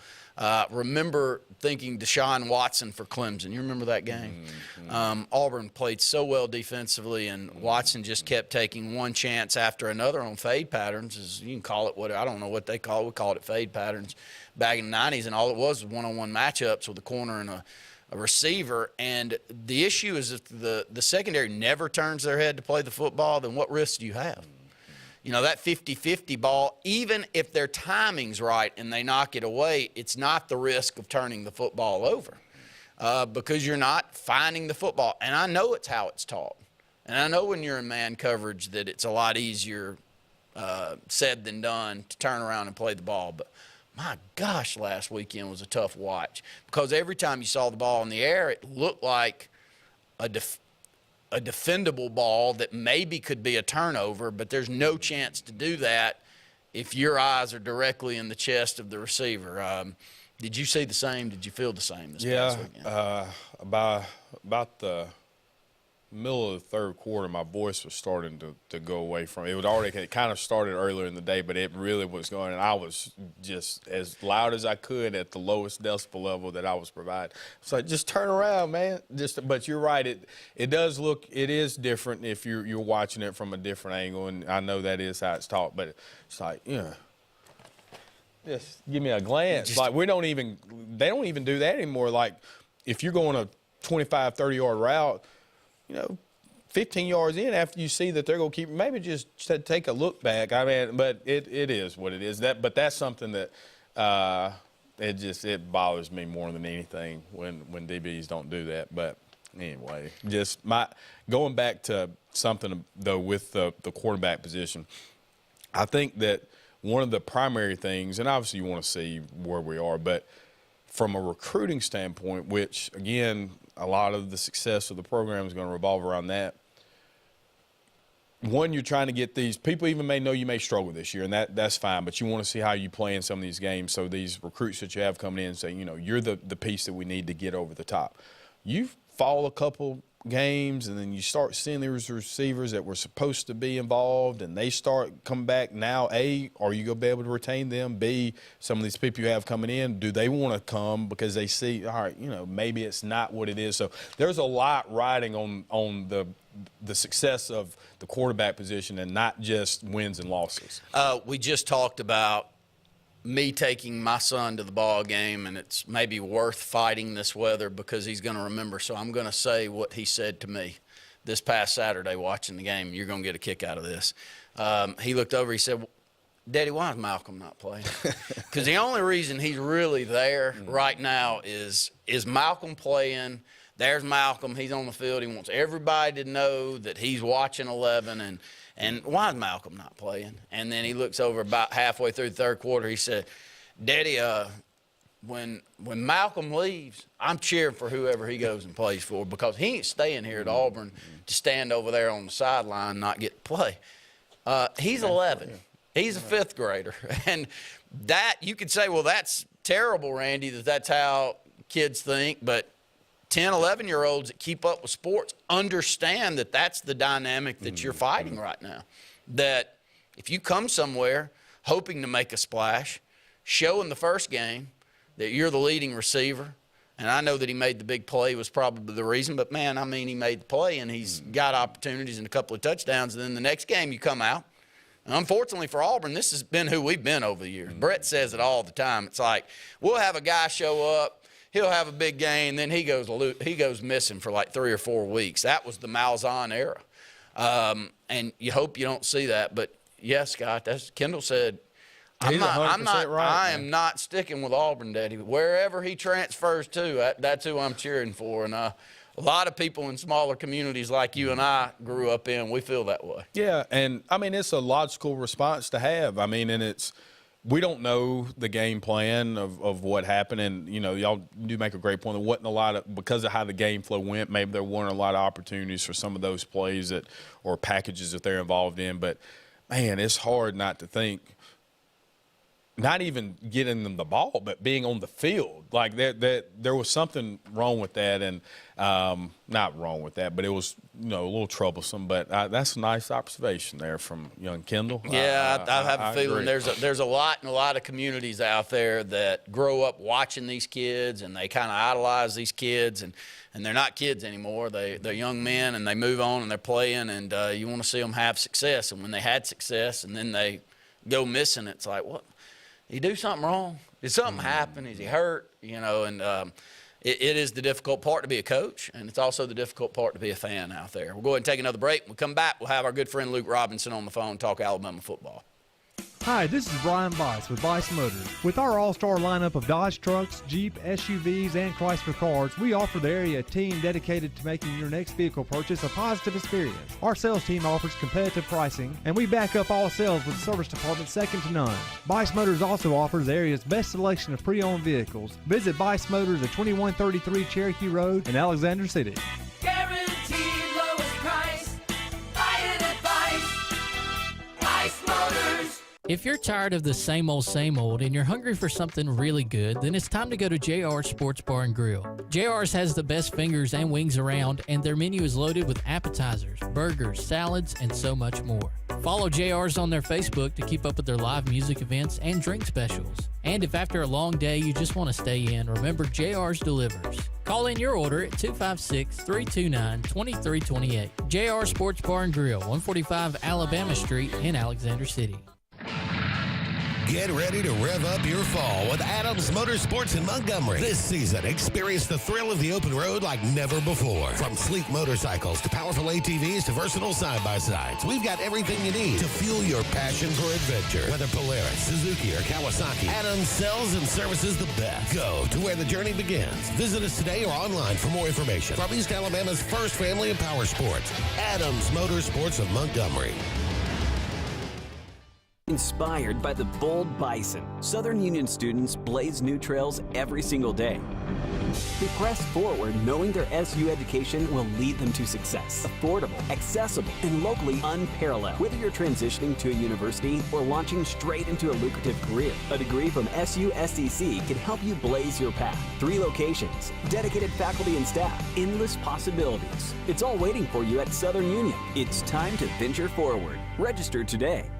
Remember thinking Deshaun Watson for Clemson. You remember that game? Mm-hmm. Auburn played so well defensively, and Watson just kept taking one chance after another on fade patterns. You can call it what I don't know what they call it. We called it fade patterns back in the 90s, and all it was one-on-one matchups with a corner and a receiver. And the issue is if the secondary never turns their head to play the football, then what risk do you have? You know, that 50-50 ball, even if their timing's right and they knock it away, it's not the risk of turning the football over because you're not finding the football. And I know it's how it's taught. And I know when you're in man coverage that it's a lot easier said than done to turn around and play the ball. But, my gosh, last weekend was a tough watch because every time you saw the ball in the air, it looked like a defendable ball that maybe could be a turnover, but there's no chance to do that if your eyes are directly in the chest of the receiver. Did you see the same? Did you feel the same this past weekend? About the middle of the third quarter, my voice was starting to go away from it. It kind of started earlier in the day, but it really was going, and I was just as loud as I could at the lowest decibel level that I was providing. It's like, just turn around, man. But you're right. It is different if you're watching it from a different angle, and I know that is how it's taught, but it's like, just give me a glance. Like they don't even do that anymore. Like if you're going a 25, 30-yard route, 15 yards in, after you see that they're going to keep, maybe just take a look back. I mean, but it is what it is. But that's something that it bothers me more than anything when DBs don't do that. But anyway, just going back to something though with the quarterback position, I think that one of the primary things, and obviously you want to see where we are, but from a recruiting standpoint, which again, a lot of the success of the program is going to revolve around that. One, you're trying to get these – people even may know you may struggle this year, and that's fine, but you want to see how you play in some of these games so these recruits that you have coming in say, you're the piece that we need to get over the top. You follow a couple games, and then you start seeing these receivers that were supposed to be involved, and they start coming back. Now, A, are you going to be able to retain them? B, some of these people you have coming in, do they want to come because they see, all right, maybe it's not what it is. So there's a lot riding on the success of the quarterback position and not just wins and losses. We just talked about me taking my son to the ball game, and it's maybe worth fighting this weather because he's going to remember. So I'm going to say what he said to me this past Saturday watching the game. You're going to get a kick out of this. He looked over. He said, Daddy, why is Malcolm not playing? Because the only reason he's really there right now is Malcolm playing. There's Malcolm. He's on the field. He wants everybody to know that he's watching 11, and why is Malcolm not playing? And then he looks over about halfway through the third quarter. He said, Daddy, when Malcolm leaves, I'm cheering for whoever he goes and plays for because he ain't staying here at Auburn to stand over there on the sideline and not get to play. He's 11. He's a fifth grader. And that you could say, well, that's terrible, Randy, that's how kids think. But 10, 11-year-olds that keep up with sports understand that that's the dynamic that you're fighting right now. That if you come somewhere hoping to make a splash, show in the first game that you're the leading receiver, and I know that he made the big play was probably the reason, but, man, I mean, he made the play, and he's got opportunities and a couple of touchdowns, and then the next game you come out. And unfortunately for Auburn, this has been who we've been over the years. Brett says it all the time. It's like we'll have a guy show up, he'll have a big game, then he goes missing for like 3 or 4 weeks. That was the Malzahn era. And you hope you don't see that. But, yes, Scott, as Kendall said, I am not sticking with Auburn, Daddy. Wherever he transfers to, that's who I'm cheering for. And a lot of people in smaller communities like you and I grew up in, we feel that way. Yeah, and, I mean, it's a logical response to have. I mean, and we don't know the game plan of what happened, and, y'all do make a great point. There wasn't a lot of – because of how the game flow went, maybe there weren't a lot of opportunities for some of those plays or packages that they're involved in. But, man, it's hard not to think – not even getting them the ball, but being on the field. Like, there was something wrong with that, and not wrong with that, but it was, a little troublesome. But that's a nice observation there from young Kendall. Yeah, I have a feeling there's a lot of communities out there that grow up watching these kids, and they kind of idolize these kids, and they're not kids anymore. They're young men, and they move on, and they're playing, and you want to see them have success. And when they had success and then they go missing, it's like, what? Did he do something wrong? Did something happen? Is he hurt? And it is the difficult part to be a coach, and it's also the difficult part to be a fan out there. We'll go ahead and take another break. When we come back, we'll have our good friend Luke Robinson on the phone talk Alabama football. Hi, this is Brian Bice with Bice Motors. With our all-star lineup of Dodge trucks, Jeep, SUVs, and Chrysler cars, we offer the area team dedicated to making your next vehicle purchase a positive experience. Our sales team offers competitive pricing, and we back up all sales with a service department second to none. Bice Motors also offers the area's best selection of pre-owned vehicles. Visit Bice Motors at 2133 Cherokee Road in Alexander City. Guaranteed lowest price. Buy it at Bice. Bice Motors. If you're tired of the same old and you're hungry for something really good, then it's time to go to JR's Sports Bar and Grill. JR's has the best fingers and wings around, and their menu is loaded with appetizers, burgers, salads, and so much more. Follow JR's on their Facebook to keep up with their live music events and drink specials. And if after a long day you just want to stay in, remember JR's delivers. Call in your order at 256-329-2328. JR Sports Bar and Grill, 145 Alabama Street in Alexander City. Get ready to rev up your fall with Adams Motorsports in Montgomery. This season, experience the thrill of the open road like never before. From sleek motorcycles to powerful ATVs to versatile side-by-sides, we've got everything you need to fuel your passion for adventure. Whether Polaris, Suzuki, or Kawasaki, Adams sells and services the best. Go to where the journey begins. Visit us today or online for more information. From East Alabama's first family of power sports, Adams Motorsports of Montgomery. Inspired by the bold bison, Southern Union students blaze new trails every single day. They press forward knowing their SU education will lead them to success. Affordable, accessible, and locally unparalleled. Whether you're transitioning to a university or launching straight into a lucrative career, a degree from SU SEC can help you blaze your path. 3 locations, dedicated faculty and staff, endless possibilities. It's all waiting for you at Southern Union. It's time to venture forward. Register today.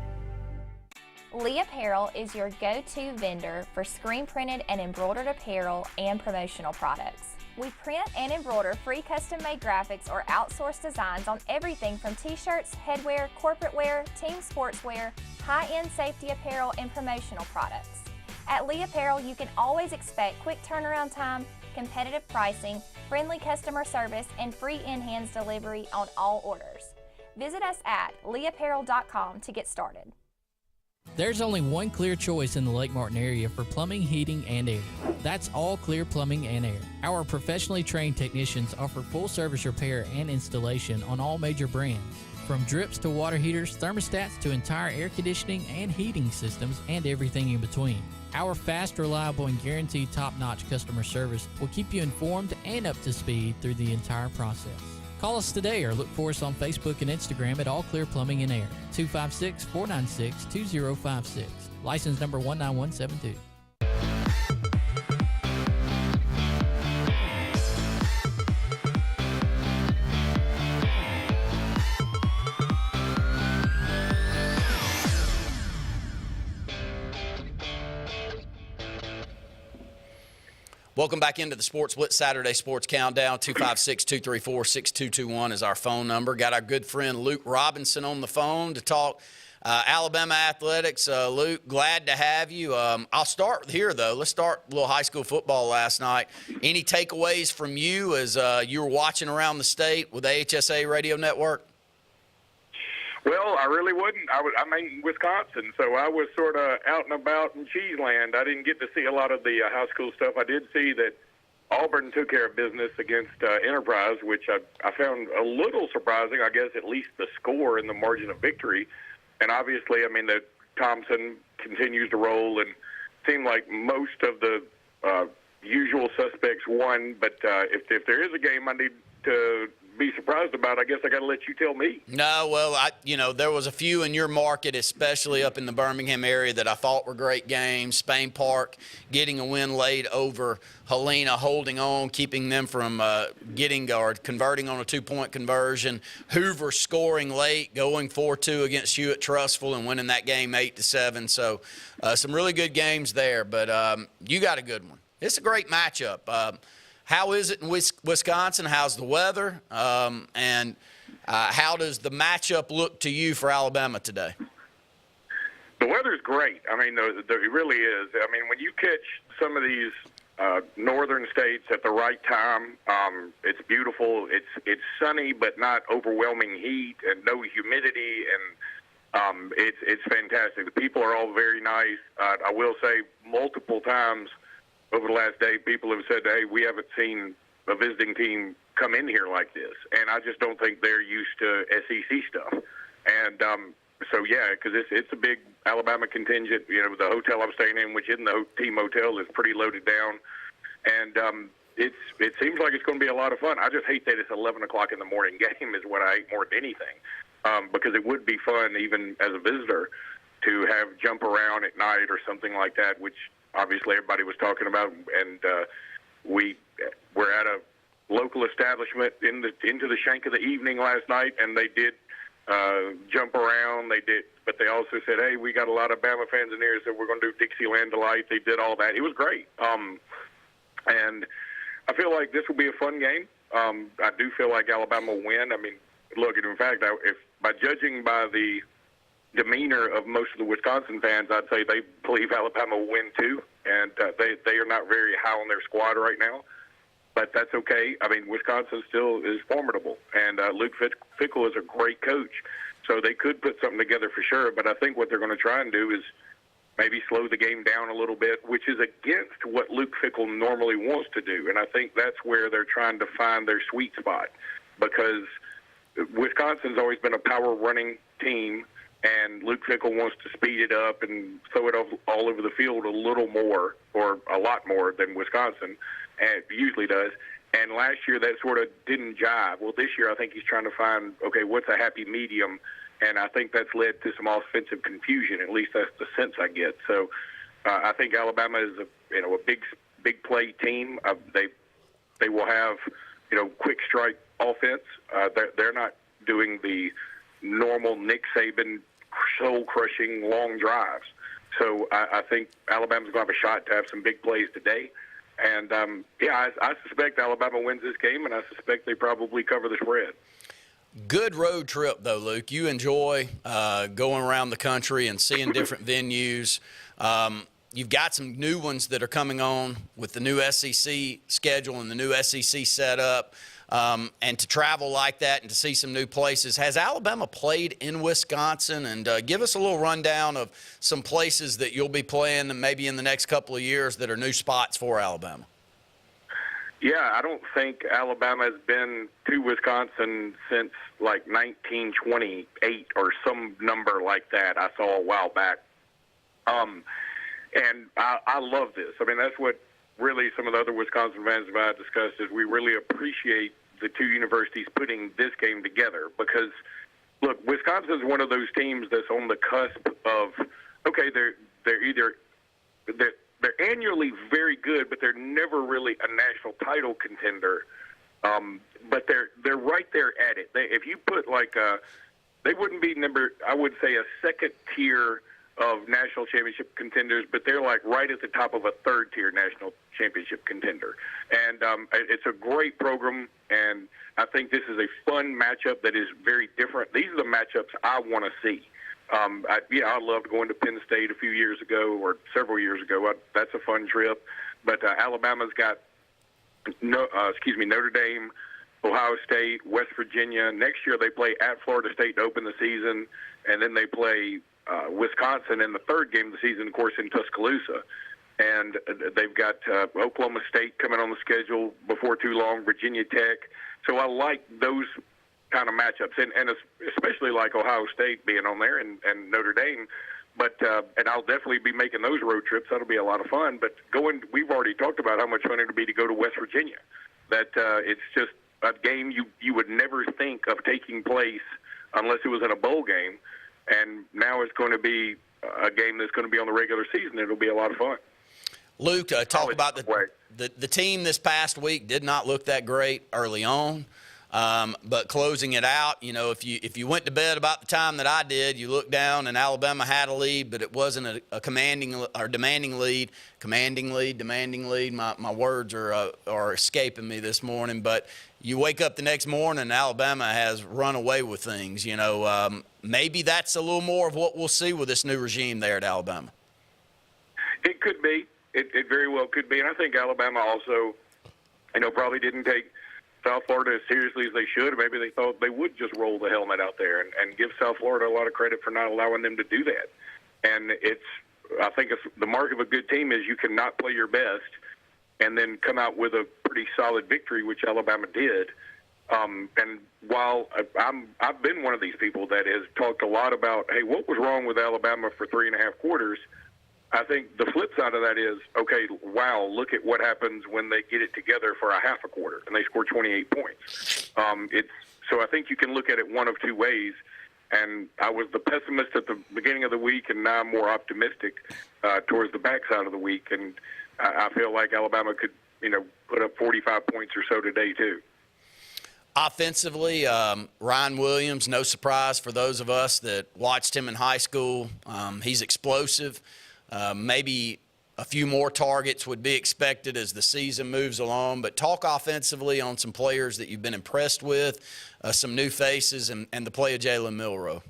Lee Apparel is your go-to vendor for screen printed and embroidered apparel and promotional products. We print and embroider free custom-made graphics or outsourced designs on everything from t-shirts, headwear, corporate wear, team sportswear, high-end safety apparel, and promotional products. At Lee Apparel, you can always expect quick turnaround time, competitive pricing, friendly customer service, and free in-hands delivery on all orders. Visit us at leeapparel.com to get started. There's only one clear choice in the Lake Martin area for plumbing, heating, and air. That's All Clear Plumbing and Air. Our professionally trained technicians offer full service repair and installation on all major brands. From drips to water heaters, thermostats to entire air conditioning and heating systems, and everything in between. Our fast, reliable, and guaranteed top-notch customer service will keep you informed and up to speed through the entire process. Call us today or look for us on Facebook and Instagram at All Clear Plumbing and Air, 256-496-2056. License number 19172. Welcome back into the Sports Blitz Saturday Sports Countdown. 256-234-6221 is our phone number. Got our good friend Luke Robinson on the phone to talk Alabama athletics. Luke, glad to have you. I'll start here, though. Let's start a little high school football last night. Any takeaways from you as you were watching around the state with AHSAA Radio Network? Well, I really wouldn't. I'm in Wisconsin, so I was sort of out and about in Cheeseland. I didn't get to see a lot of the high school stuff. I did see that Auburn took care of business against Enterprise, which I found a little surprising, I guess, at least the score and the margin of victory. And obviously, I mean, Thompson continues to roll, and it seemed like most of the usual suspects won. But if there is a game I need to be surprised about, I guess I got to let you tell me. No, well, there was a few in your market, especially up in the Birmingham area, that I thought were great games. Spain Park getting a win late over Helena, holding on, keeping them from converting on a 2-point conversion. Hoover scoring late, going 4-2 against Hewitt Trustful and winning that game 8-7. So some really good games there, but you got a good one. It's a great matchup. How is it in Wisconsin? How's the weather? And how does the matchup look to you for Alabama today? The weather's great. I mean, it really is. I mean, when you catch some of these northern states at the right time, it's beautiful. It's sunny, but not overwhelming heat and no humidity, and it's fantastic. The people are all very nice. I will say multiple times over the last day, people have said, hey, we haven't seen a visiting team come in here like this. And I just don't think they're used to SEC stuff. And so, yeah, because it's a big Alabama contingent. You know, the hotel I'm staying in, which isn't the team hotel, is pretty loaded down. And it seems like it's going to be a lot of fun. I just hate that it's 11 o'clock in the morning game is what I hate more than anything, because it would be fun, even as a visitor, to have jump around at night or something like that, which obviously everybody was talking about. And we were at a local establishment into the shank of the evening last night, and they did jump around. They did, but they also said, hey, we got a lot of Bama fans in here, so we're going to do Dixieland Delight. They did all that. It was great. And I feel like this will be a fun game. I do feel like Alabama will win. I mean, look, in fact, if by judging by the demeanor of most of the Wisconsin fans, I'd say they believe Alabama will win too. And they are not very high on their squad right now. But that's okay. I mean, Wisconsin still is formidable, and Luke Fickell is a great coach, so they could put something together for sure. But I think what they're going to try and do is maybe slow the game down a little bit, which is against what Luke Fickell normally wants to do. And I think that's where they're trying to find their sweet spot, because Wisconsin's always been a power running team, and Luke Fickell wants to speed it up and throw it all over the field a little more, or a lot more than Wisconsin and usually does. And last year that sort of didn't jive. Well, this year I think he's trying to find, okay, what's a happy medium, and I think that's led to some offensive confusion. At least that's the sense I get. So I think Alabama is a big play team. They will have quick strike offense. They're not doing the normal Nick Saban soul crushing long drives. So I think Alabama's going to have a shot to have some big plays today. And, I suspect Alabama wins this game, and I suspect they probably cover the spread. Good road trip, though, Luke. You enjoy going around the country and seeing different venues. You've got some new ones that are coming on with the new SEC schedule and the new SEC setup. And to travel like that and to see some new places. Has Alabama played in Wisconsin? And give us a little rundown of some places that you'll be playing maybe in the next couple of years that are new spots for Alabama. Yeah, I don't think Alabama has been to Wisconsin since like 1928 or some number like that I saw a while back. And I love this. I mean, that's what really some of the other Wisconsin fans and I discussed, is we really appreciate the two universities putting this game together, because look, Wisconsin is one of those teams that's on the cusp of, okay, they're annually very good, but they're never really a national title contender. But they're right there at it. If you put they wouldn't be I would say a second tier of national championship contenders, but they're like right at the top of a third tier national championship contender. And it's a great program, and I think this is a fun matchup that is very different. These are the matchups I want to see. I loved going to Penn State a few years ago, or several years ago. That's a fun trip. But Alabama's got Notre Dame, Ohio State, West Virginia. Next year they play at Florida State to open the season, and then they play Wisconsin in the third game of the season, of course, in Tuscaloosa. And they've got Oklahoma State coming on the schedule before too long, Virginia Tech. So I like those kind of matchups, and especially like Ohio State being on there and Notre Dame. But and I'll definitely be making those road trips. That'll be a lot of fun. But we've already talked about how much fun it would be to go to West Virginia. That it's just a game you would never think of taking place unless it was in a bowl game. And now it's going to be a game that's going to be on the regular season. It'll be a lot of fun. Luke, talk about the team this past week. Did not look that great early on, but closing it out, if you went to bed about the time that I did, you looked down and Alabama had a lead, but it wasn't a commanding or demanding lead. Commanding lead, demanding lead. My words are escaping me this morning, but you wake up the next morning and Alabama has run away with things. Maybe that's a little more of what we'll see with this new regime there at Alabama. It could be. It very well could be. And I think Alabama also, probably didn't take South Florida as seriously as they should. Maybe they thought they would just roll the helmet out there and give South Florida a lot of credit for not allowing them to do that. And I think the mark of a good team is you cannot play your best and then come out with a pretty solid victory, which Alabama did. And while I've been one of these people that has talked a lot about, hey, what was wrong with Alabama for 3.5 quarters? I think the flip side of that is, okay, wow, look at what happens when they get it together for a half a quarter and they score 28 points. So I think you can look at it one of two ways. And I was the pessimist at the beginning of the week, and now I'm more optimistic towards the backside of the week. And I feel like Alabama could, put up 45 points or so today too. Offensively, Ryan Williams, no surprise for those of us that watched him in high school. He's explosive. Maybe a few more targets would be expected as the season moves along. But talk offensively on some players that you've been impressed with, some new faces, and the play of Jalen Milroe.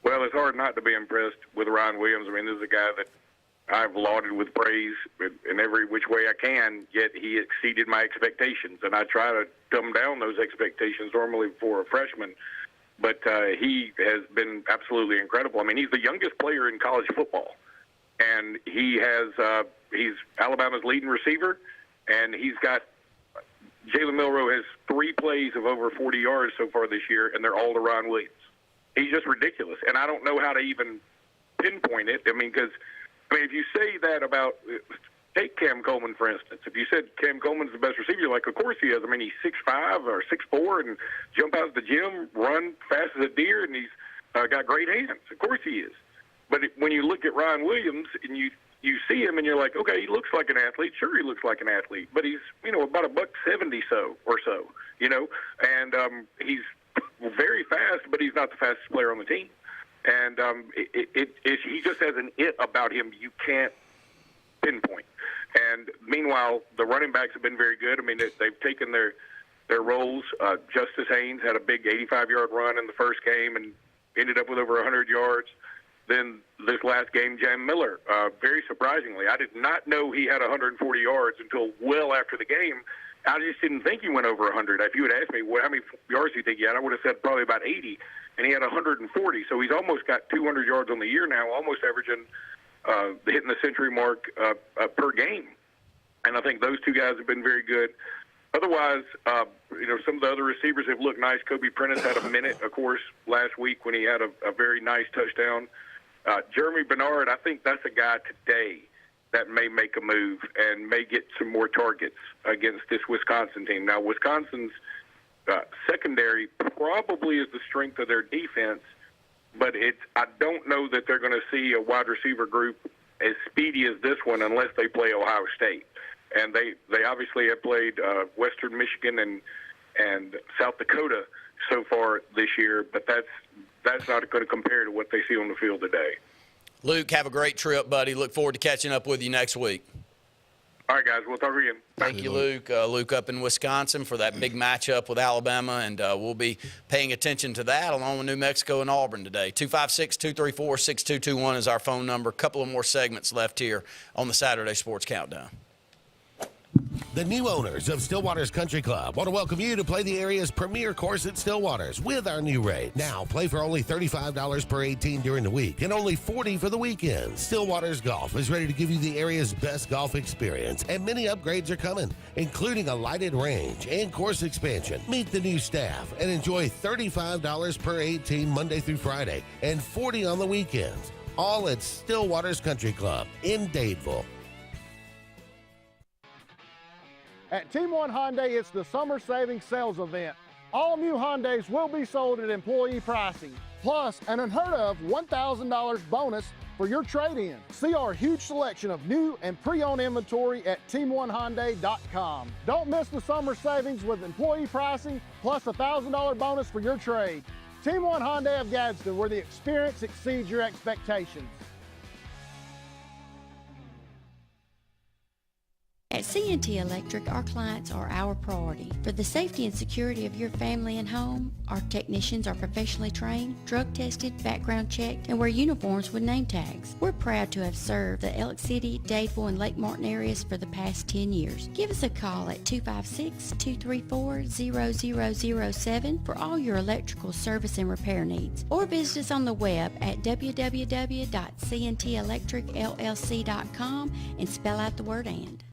Well, it's hard not to be impressed with Ryan Williams. I mean, this is a guy that I've lauded with praise in every which way I can, yet he exceeded my expectations. And I try to dumb down those expectations normally for a freshman. But he has been absolutely incredible. I mean, he's the youngest player in college football. And he's Alabama's leading receiver, and he's got Jalen Milroe has 3 plays of over 40 yards so far this year, and they're all to Ryan Williams. He's just ridiculous, and I don't know how to even pinpoint it. I mean, if you say that about take Cam Coleman, for instance. If you said Cam Coleman's the best receiver, you're like, of course he is. I mean, he's 6'5" or 6'4", and jump out of the gym, run fast as a deer, and he's got great hands. Of course he is. But when you look at Ryan Williams and you see him and you're like, okay, he looks like an athlete. Sure, he looks like an athlete, but he's about $170 or so, and he's very fast, but he's not the fastest player on the team. And he just has an it about him you can't pinpoint. And meanwhile, the running backs have been very good. I mean, they've taken their roles. Justice Haynes had a big 85-yard run in the first game and ended up with over 100 yards. Then this last game, Jam Miller, very surprisingly, I did not know he had 140 yards until well after the game. I just didn't think he went over 100. If you had asked me, how many yards do you think he had, I would have said probably about 80, and he had 140. So he's almost got 200 yards on the year now, almost averaging hitting the century mark per game. And I think those two guys have been very good. Otherwise, some of the other receivers have looked nice. Kobe Prentice had a minute, of course, last week when he had a very nice touchdown. Jeremy Bernard, I think that's a guy today that may make a move and may get some more targets against this Wisconsin team. Now, Wisconsin's secondary probably is the strength of their defense, but I don't know that they're going to see a wide receiver group as speedy as this one unless they play Ohio State. And they obviously have played Western Michigan and South Dakota so far this year, but that's not going to compare to what they see on the field today. Luke, have a great trip, buddy. Look forward to catching up with you next week. All right, guys. We'll talk again. Thank you, Luke. Luke up in Wisconsin for that big matchup with Alabama, and we'll be paying attention to that along with New Mexico and Auburn today. 256-234-6221 is our phone number. A couple of more segments left here on the Saturday Sports Countdown. The new owners of Stillwater's Country Club want to welcome you to play the area's premier course at Stillwater's with our new rate. Now, play for only $35 per 18 during the week and only $40 for the weekend. Stillwater's Golf is ready to give you the area's best golf experience, and many upgrades are coming, including a lighted range and course expansion. Meet the new staff and enjoy $35 per 18 Monday through Friday and $40 on the weekends. All at Stillwater's Country Club in Dadeville. At Team One Hyundai, it's the Summer Savings Sales Event. All new Hyundais will be sold at employee pricing, plus an unheard of $1,000 bonus for your trade-in. See our huge selection of new and pre-owned inventory at team1hyundai.com. Don't miss the summer savings with employee pricing, plus a $1,000 bonus for your trade. Team One Hyundai of Gadsden, where the experience exceeds your expectations. At C&T Electric, our clients are our priority. For the safety and security of your family and home, our technicians are professionally trained, drug tested, background checked, and wear uniforms with name tags. We're proud to have served the Elk City, Dadeville, and Lake Martin areas for the past 10 years. Give us a call at 256-234-0007 for all your electrical service and repair needs, or visit us on the web at www.cntelectricllc.com and spell out the word "and."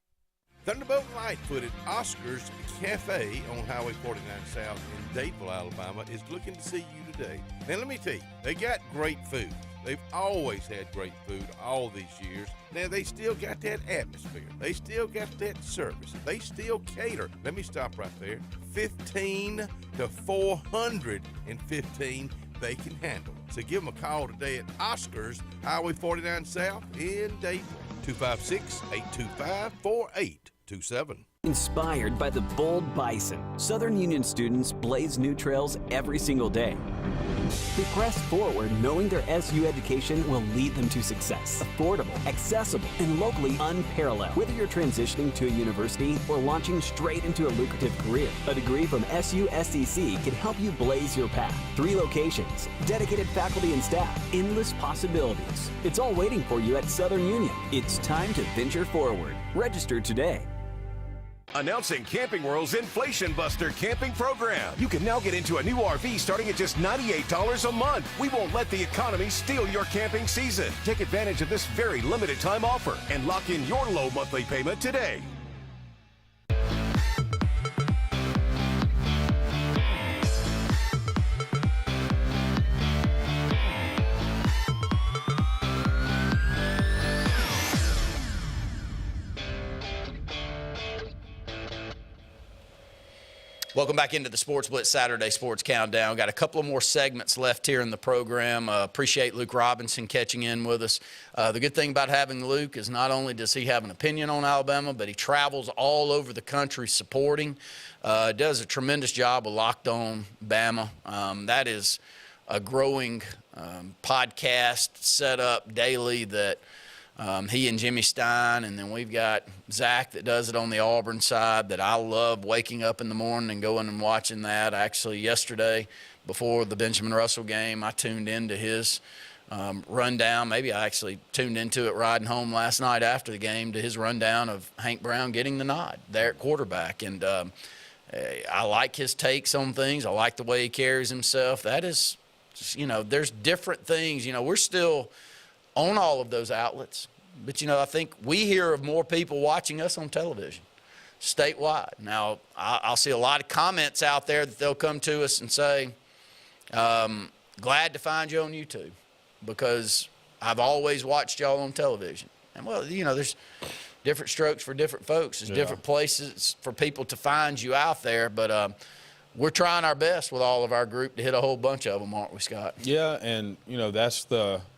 Thunderbolt Lightfoot at Oscar's Cafe on Highway 49 South in Dadeville, Alabama is looking to see you today. Now let me tell you, they got great food. They've always had great food all these years. Now they still got that atmosphere. They still got that service. They still cater. Let me stop right there. 15 to 415 they can handle. So give them a call today at Oscars, Highway 49 South in Dayton, 256-825-4827. Inspired by the bold bison, Southern Union students blaze new trails every single day. They press forward knowing their SU education will lead them to success. Affordable, accessible, and locally unparalleled. Whether you're transitioning to a university or launching straight into a lucrative career, a degree from SU SDC can help you blaze your path. 3 locations, dedicated faculty and staff, endless possibilities. It's all waiting for you at Southern Union. It's time to venture forward. Register today. Announcing Camping World's Inflation Buster camping program. You can now get into a new RV starting at just $98 a month. We won't let the economy steal your camping season. Take advantage of this very limited time offer and lock in your low monthly payment today. Welcome back into the Sports Blitz Saturday Sports Countdown. Got a couple of more segments left here in the program. Appreciate Luke Robinson catching in with us. The good thing about having Luke is not only does he have an opinion on Alabama, but he travels all over the country supporting. Does a tremendous job with Locked On Bama. That is a growing podcast set up daily that he and Jimmy Stein, and then we've got Zach that does it on the Auburn side that I love waking up in the morning and going and watching that. Actually, yesterday before the Benjamin Russell game, I tuned into his rundown. Maybe I actually tuned into it riding home last night after the game to his rundown of Hank Brown getting the nod there at quarterback. And I like his takes on things. I like the way he carries himself. That is, there's different things. We're still – on all of those outlets. But, I think we hear of more people watching us on television statewide. Now, I'll see a lot of comments out there that they'll come to us and say, glad to find you on YouTube because I've always watched y'all on television. And, well, there's different strokes for different folks. There's different places for people to find you out there. But we're trying our best with all of our group to hit a whole bunch of them, aren't we, Scott? Yeah, and, that's the –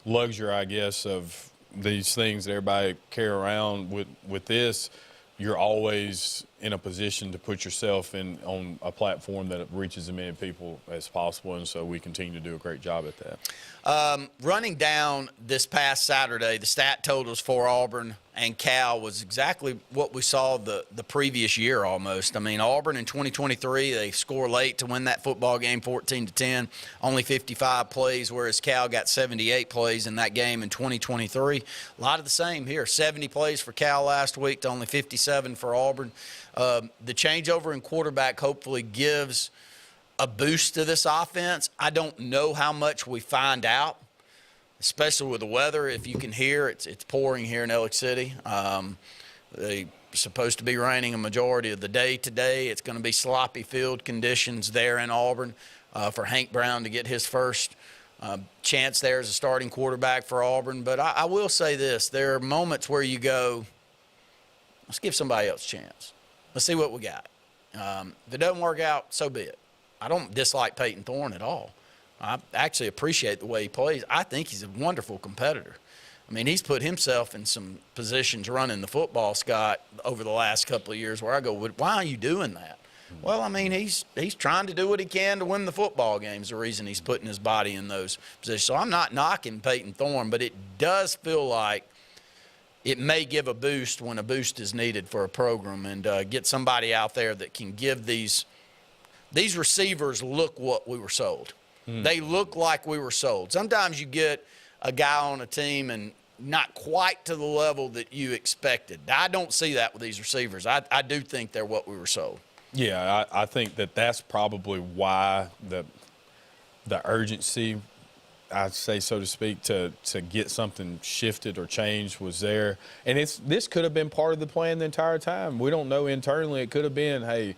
luxury, I guess, of these things that everybody carry around with this. You're always in a position to put yourself on a platform that reaches as many people as possible, and so we continue to do a great job at that. Running down this past Saturday, the stat totals for Auburn and Cal was exactly what we saw the previous year almost. I mean, Auburn in 2023, they score late to win that football game 14-10, only 55 plays, whereas Cal got 78 plays in that game in 2023. A lot of the same here, 70 plays for Cal last week to only 57 for Auburn. The changeover in quarterback hopefully gives a boost to this offense. I don't know how much we find out, especially with the weather. If you can hear, it's pouring here in Ellick City. They're supposed to be raining a majority of the day today. It's going to be sloppy field conditions there in Auburn for Hank Brown to get his first chance there as a starting quarterback for Auburn. But I will say this. There are moments where you go, let's give somebody else a chance. Let's see what we got. If it doesn't work out, so be it. I don't dislike Peyton Thorne at all. I actually appreciate the way he plays. I think he's a wonderful competitor. I mean, he's put himself in some positions running the football, Scott, over the last couple of years where I go, why are you doing that? Well, I mean, he's trying to do what he can to win the football games, the reason he's putting his body in those positions. So I'm not knocking Peyton Thorne, but it does feel like it may give a boost when a boost is needed for a program and get somebody out there that can give these receivers look what we were sold. They look like we were sold. Sometimes you get a guy on a team and not quite to the level that you expected. I don't see that with these receivers. I do think they're what we were sold. Yeah, I think that's probably why the urgency, I'd say, so to speak, to get something shifted or changed was there. And this could have been part of the plan the entire time. We don't know internally. It could have been, hey,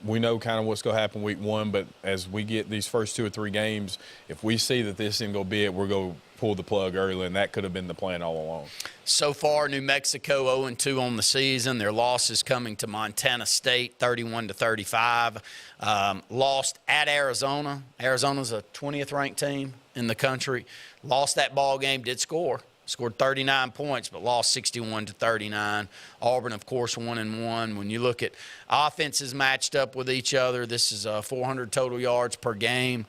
we know kind of what's going to happen week 1, but as we get these first 2 or 3 games, if we see that this isn't going to be it, we're going to pull the plug early, and that could have been the plan all along. So far, New Mexico 0-2 on the season. Their losses coming to Montana State, 31-35. Lost at Arizona. Arizona's a 20th ranked team in the country. Lost that ball game, did score. Scored 39 points, but lost 61-39. Auburn, of course, 1-1. When you look at offenses matched up with each other, this is 400 total yards per game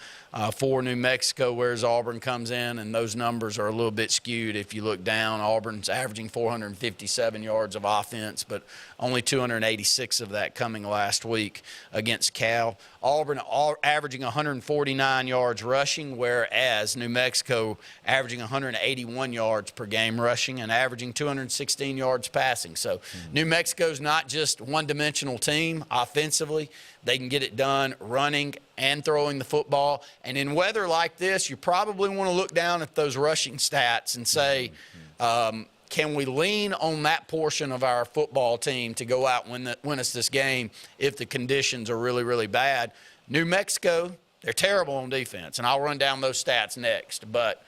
for New Mexico, whereas Auburn comes in, and those numbers are a little bit skewed. If you look down, Auburn's averaging 457 yards of offense, but only 286 of that coming last week against Cal. Auburn averaging 149 yards rushing, whereas New Mexico averaging 181 yards per game rushing and averaging 216 yards passing. So New Mexico's not just one-dimensional team offensively. They can get it done running and throwing the football. And in weather like this, you probably want to look down at those rushing stats and say, can we lean on that portion of our football team to go out and win us this game if the conditions are really, really bad? New Mexico, they're terrible on defense, and I'll run down those stats next. But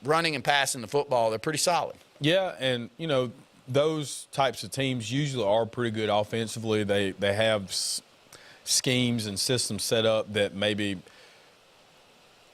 running and passing the football, they're pretty solid. Yeah, and, you know, those types of teams usually are pretty good offensively. They have schemes and systems set up that maybe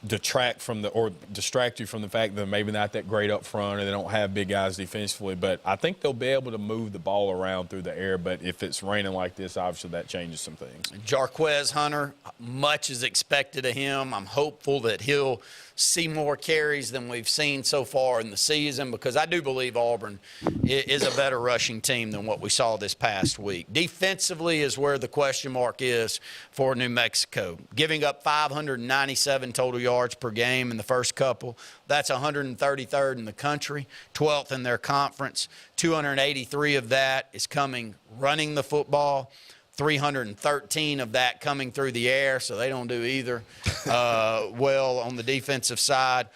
distract you from the fact that maybe not that great up front or they don't have big guys defensively. But I think they'll be able to move the ball around through the air. But if it's raining like this, obviously that changes some things. Jarquez Hunter, much is expected of him. I'm hopeful that he'll see more carries than we've seen so far in the season, because I do believe Auburn is a better rushing team than what we saw this past week. Defensively is where the question mark is for New Mexico. Giving up 597 total yards per game in the first couple. That's 133rd in the country, 12th in their conference. 283 of that is coming running the football. 313 of that coming through the air, so they don't do either well on the defensive side.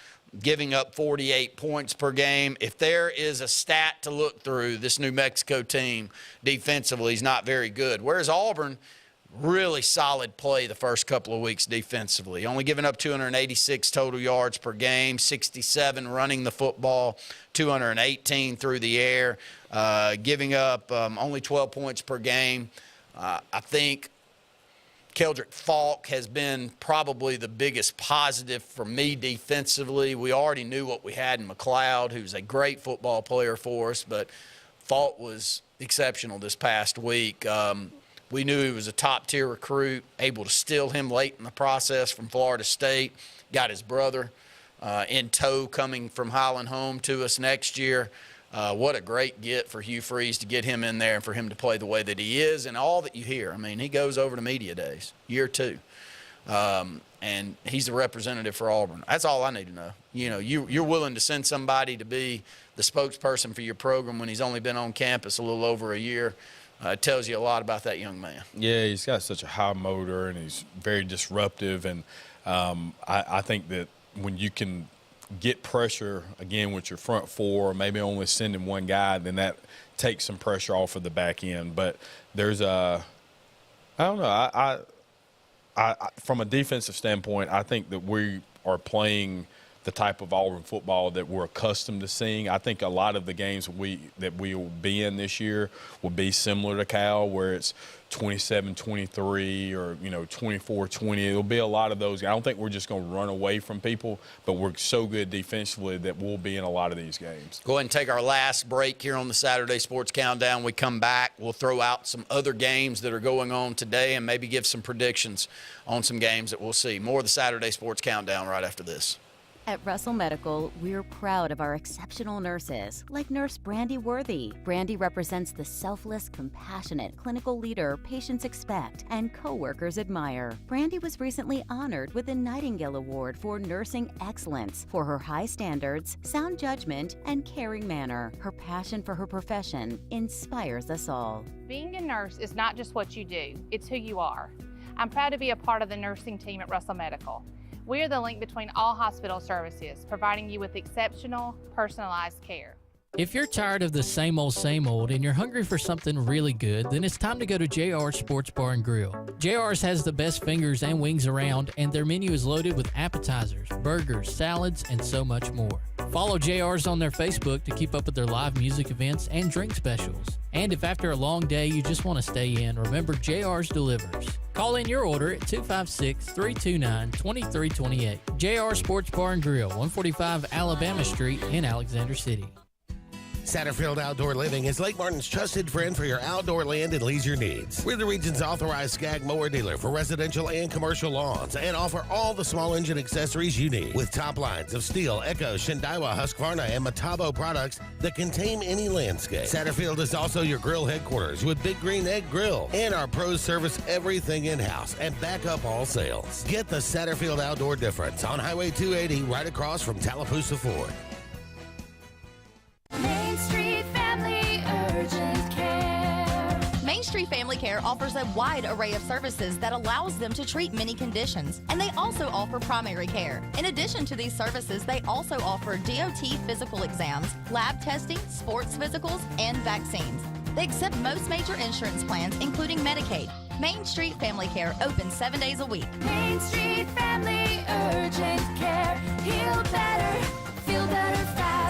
Giving up 48 points per game. If there is a stat to look through, this New Mexico team defensively is not very good. Whereas Auburn, really solid play the first couple of weeks defensively. Only giving up 286 total yards per game, 67 running the football, 218 through the air, giving up only 12 points per game. I think Keldrick Falk has been probably the biggest positive for me defensively. We already knew what we had in McLeod, who's a great football player for us, but Falk was exceptional this past week. We knew he was a top-tier recruit, able to steal him late in the process from Florida State, got his brother in tow coming from Highland home to us next year. What a great get for Hugh Freeze to get him in there and for him to play the way that he is, and all that you hear. I mean, he goes over to media days, year 2, and he's the representative for Auburn. That's all I need to know. You know, you're willing to send somebody to be the spokesperson for your program when he's only been on campus a little over a year. It tells you a lot about that young man. Yeah, he's got such a high motor, and he's very disruptive, and I think that when you can get pressure, again, with your front four, maybe only sending one guy, then that takes some pressure off of the back end. But there's I don't know. I from a defensive standpoint, I think that we are playing the type of Auburn football that we're accustomed to seeing. I think a lot of the games that we will be in this year will be similar to Cal, where it's 27-23 or, 24-20. It'll be a lot of those. I don't think we're just going to run away from people, but we're so good defensively that we'll be in a lot of these games. Go ahead and take our last break here on the Saturday Sports Countdown. We come back, we'll throw out some other games that are going on today and maybe give some predictions on some games that we'll see. More of the Saturday Sports Countdown right after this. At Russell Medical, we're proud of our exceptional nurses, like Nurse Brandy Worthy. Brandy represents the selfless, compassionate clinical leader patients expect and coworkers admire. Brandy was recently honored with the Nightingale Award for Nursing Excellence for her high standards, sound judgment, and caring manner. Her passion for her profession inspires us all. Being a nurse is not just what you do, it's who you are. I'm proud to be a part of the nursing team at Russell Medical. We are the link between all hospital services, providing you with exceptional, personalized care. If you're tired of the same old and you're hungry for something really good, then it's time to go to JR's Sports Bar and Grill. JR's has the best fingers and wings around, and their menu is loaded with appetizers, burgers, salads, and so much more. Follow JR's on their Facebook to keep up with their live music events and drink specials. And if after a long day you just want to stay in, remember JR's delivers. Call in your order at 256-329-2328. JR Sports Bar and Grill, 145 Alabama Street in Alexander City. Satterfield Outdoor Living is Lake Martin's trusted friend for your outdoor land and leisure needs. We're the region's authorized Skag mower dealer for residential and commercial lawns and offer all the small engine accessories you need with top lines of Steel, Echo, Shindaiwa, Husqvarna, and Metabo products that can tame any landscape. Satterfield is also your grill headquarters with Big Green Egg Grill, and our pros service everything in-house and back up all sales. Get the Satterfield Outdoor difference on Highway 280 right across from Tallapoosa Ford. Main Street Family Urgent Care. Main Street Family Care offers a wide array of services that allows them to treat many conditions, and they also offer primary care. In addition to these services, they also offer DOT physical exams, lab testing, sports physicals, and vaccines. They accept most major insurance plans, including Medicaid. Main Street Family Care open 7 days a week. Main Street Family Urgent Care. Heal better, feel better fast.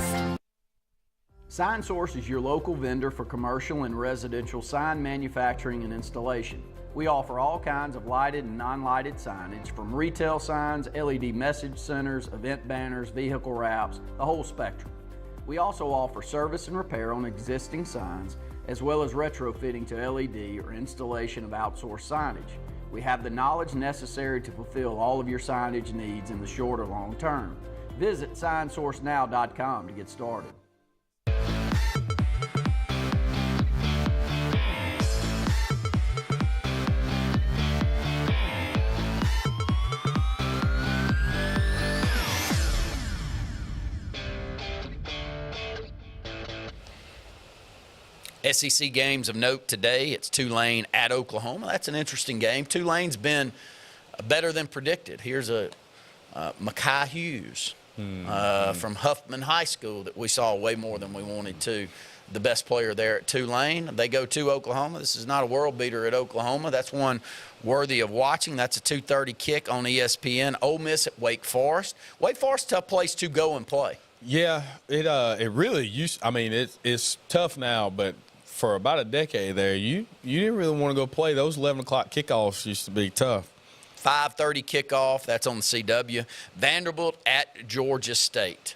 SignSource is your local vendor for commercial and residential sign manufacturing and installation. We offer all kinds of lighted and non-lighted signage, from retail signs, LED message centers, event banners, vehicle wraps, the whole spectrum. We also offer service and repair on existing signs, as well as retrofitting to LED or installation of outsourced signage. We have the knowledge necessary to fulfill all of your signage needs in the short or long term. Visit signsourcenow.com to get started. SEC games of note today. It's Tulane at Oklahoma. That's an interesting game. Tulane's been better than predicted. Here's a Mekhi Hughes from Huffman High School that we saw way more than we wanted to. The best player there at Tulane. They go to Oklahoma. This is not a world beater at Oklahoma. That's one worthy of watching. That's a 2:30 kick on ESPN. Ole Miss at Wake Forest. Wake Forest, tough place to go and play. Yeah, it really used. I mean, it's tough now, but for about a decade there, you didn't really want to go play. Those 11 o'clock kickoffs used to be tough. 5:30 kickoff. That's on the CW. Vanderbilt at Georgia State.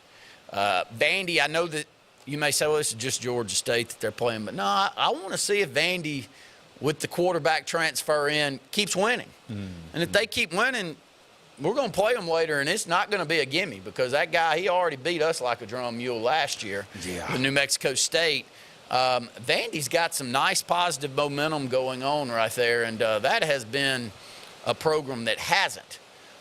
Vandy, I know that you may say, well, this is just Georgia State that they're playing. But no, I want to see if Vandy, with the quarterback transfer in, keeps winning. And if they keep winning, we're going to play them later, and it's not going to be a gimme because that guy, he already beat us like a drum mule last year with New Mexico State. Vandy's got some nice positive momentum going on right there, and that has been a program that hasn't.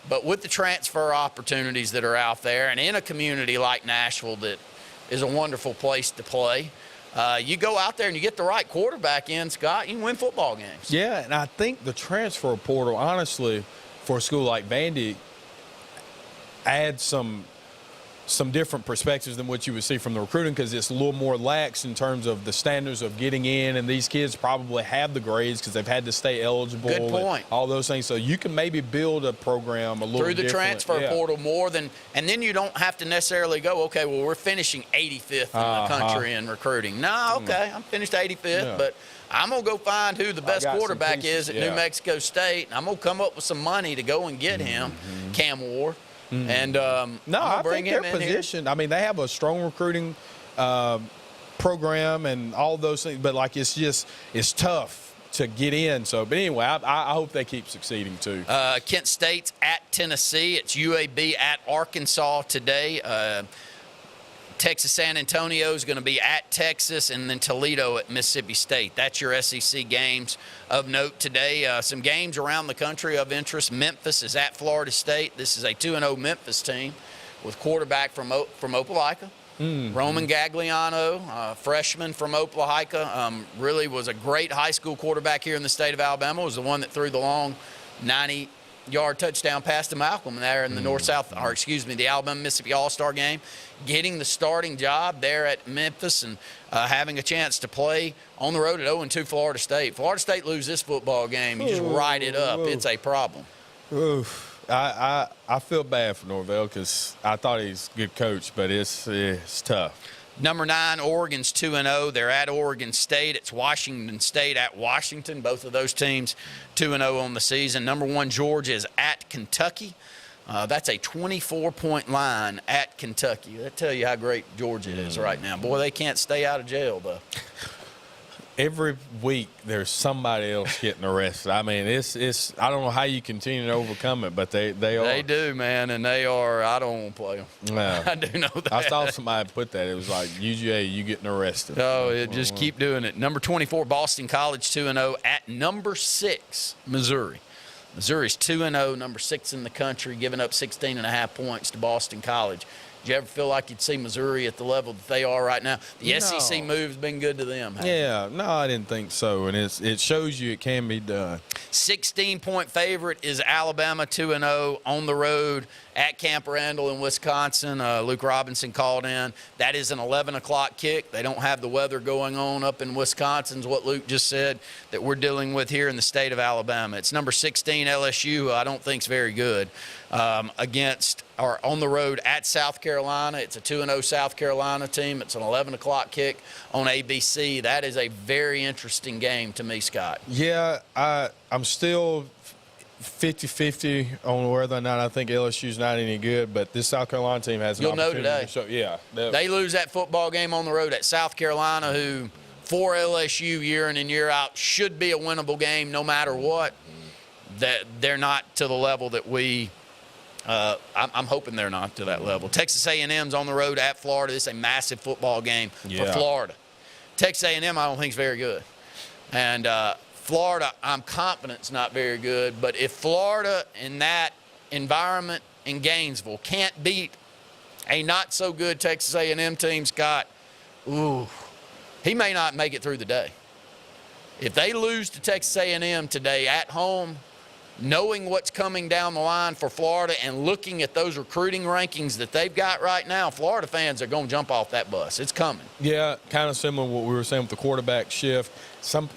But with the transfer opportunities that are out there and in a community like Nashville that is a wonderful place to play, you go out there and you get the right quarterback in, Scott, you can win football games. Yeah, and I think the transfer portal, honestly, for a school like Vandy, adds some different perspectives than what you would see from the recruiting because it's a little more lax in terms of the standards of getting in, and these kids probably have the grades because they've had to stay eligible. Good point. All those things. So you can maybe build a program a little through the different. transfer portal more than, and then you don't have to necessarily go, okay, well, we're finishing 85th in the country in recruiting. No, okay, I'm finished 85th, but I'm going to go find who the best quarterback is at New Mexico State, and I'm going to come up with some money to go and get him, Cam Ward. And no, I think they're positioned. I mean, they have a strong recruiting program and all those things, but like it's tough to get in. So, but anyway, I hope they keep succeeding too. Kent State's at Tennessee. It's UAB at Arkansas today. Texas San Antonio is going to be at Texas, and then Toledo at Mississippi State. That's your SEC games of note today. Some games around the country of interest. Memphis is at Florida State. This is a 2-0 Memphis team with quarterback from Opelika. Roman Gagliano, freshman from Opelika, really was a great high school quarterback here in the state of Alabama. Was the one that threw the long 90 108-yard touchdown pass to Malcolm there in the the Alabama-Mississippi All-Star game, getting the starting job there at Memphis and having a chance to play on the road at 0-2 Florida State. Florida State lose this football game, you just ride it up. It's a problem. Oof. I feel bad for Norvell because I thought he's a good coach, but it's tough. Number 9, Oregon's 2-0. They're at Oregon State. It's Washington State at Washington. Both of those teams 2-0 on the season. Number 1, Georgia is at Kentucky. That's a 24-point line at Kentucky. That tell you how great Georgia is right now. Boy, they can't stay out of jail, though. Every week there's somebody else getting arrested. I mean, it's I don't know how you continue to overcome it, but they are. They do, man, and they are. I don't want to play them. No. I do know that. I saw somebody put that. It was like, UGA, you getting arrested. Oh, just keep doing it. Number 24, Boston College 2-0 at number 6, Missouri. Missouri's 2-0, number 6 in the country, giving up 16.5 points to Boston College. Did you ever feel like you'd see Missouri at the level that they are right now? The SEC move's been good to them. Yeah, no, I didn't think so, and it shows you it can be done. 16-point favorite is Alabama, 2-0 on the road at Camp Randall in Wisconsin. Luke Robinson called in. That is an 11 o'clock kick. They don't have the weather going on up in Wisconsin, is what Luke just said, that we're dealing with here in the state of Alabama. It's number 16 LSU, who I don't think is very good, on the road at South Carolina. It's a 2-0 South Carolina team. It's an 11 o'clock kick on ABC. That is a very interesting game to me, Scott. Yeah, I'm still 50-50 on whether or not I think LSU's not any good, but this South Carolina team has an opportunity. You'll know today. So, yeah. They lose that football game on the road at South Carolina, who for LSU year in and year out should be a winnable game no matter what. That they're not to the level that we I'm hoping they're not to that level. Texas A&M's on the road at Florida. This is a massive football game for Florida. Texas A&M I don't think is very good. And Florida, I'm confident it's not very good. But if Florida in that environment in Gainesville can't beat a not-so-good Texas A&M team, Scott, he may not make it through the day. If they lose to Texas A&M today at home, knowing what's coming down the line for Florida and looking at those recruiting rankings that they've got right now, Florida fans are going to jump off that bus. It's coming. Yeah, kind of similar to what we were saying with the quarterback shift.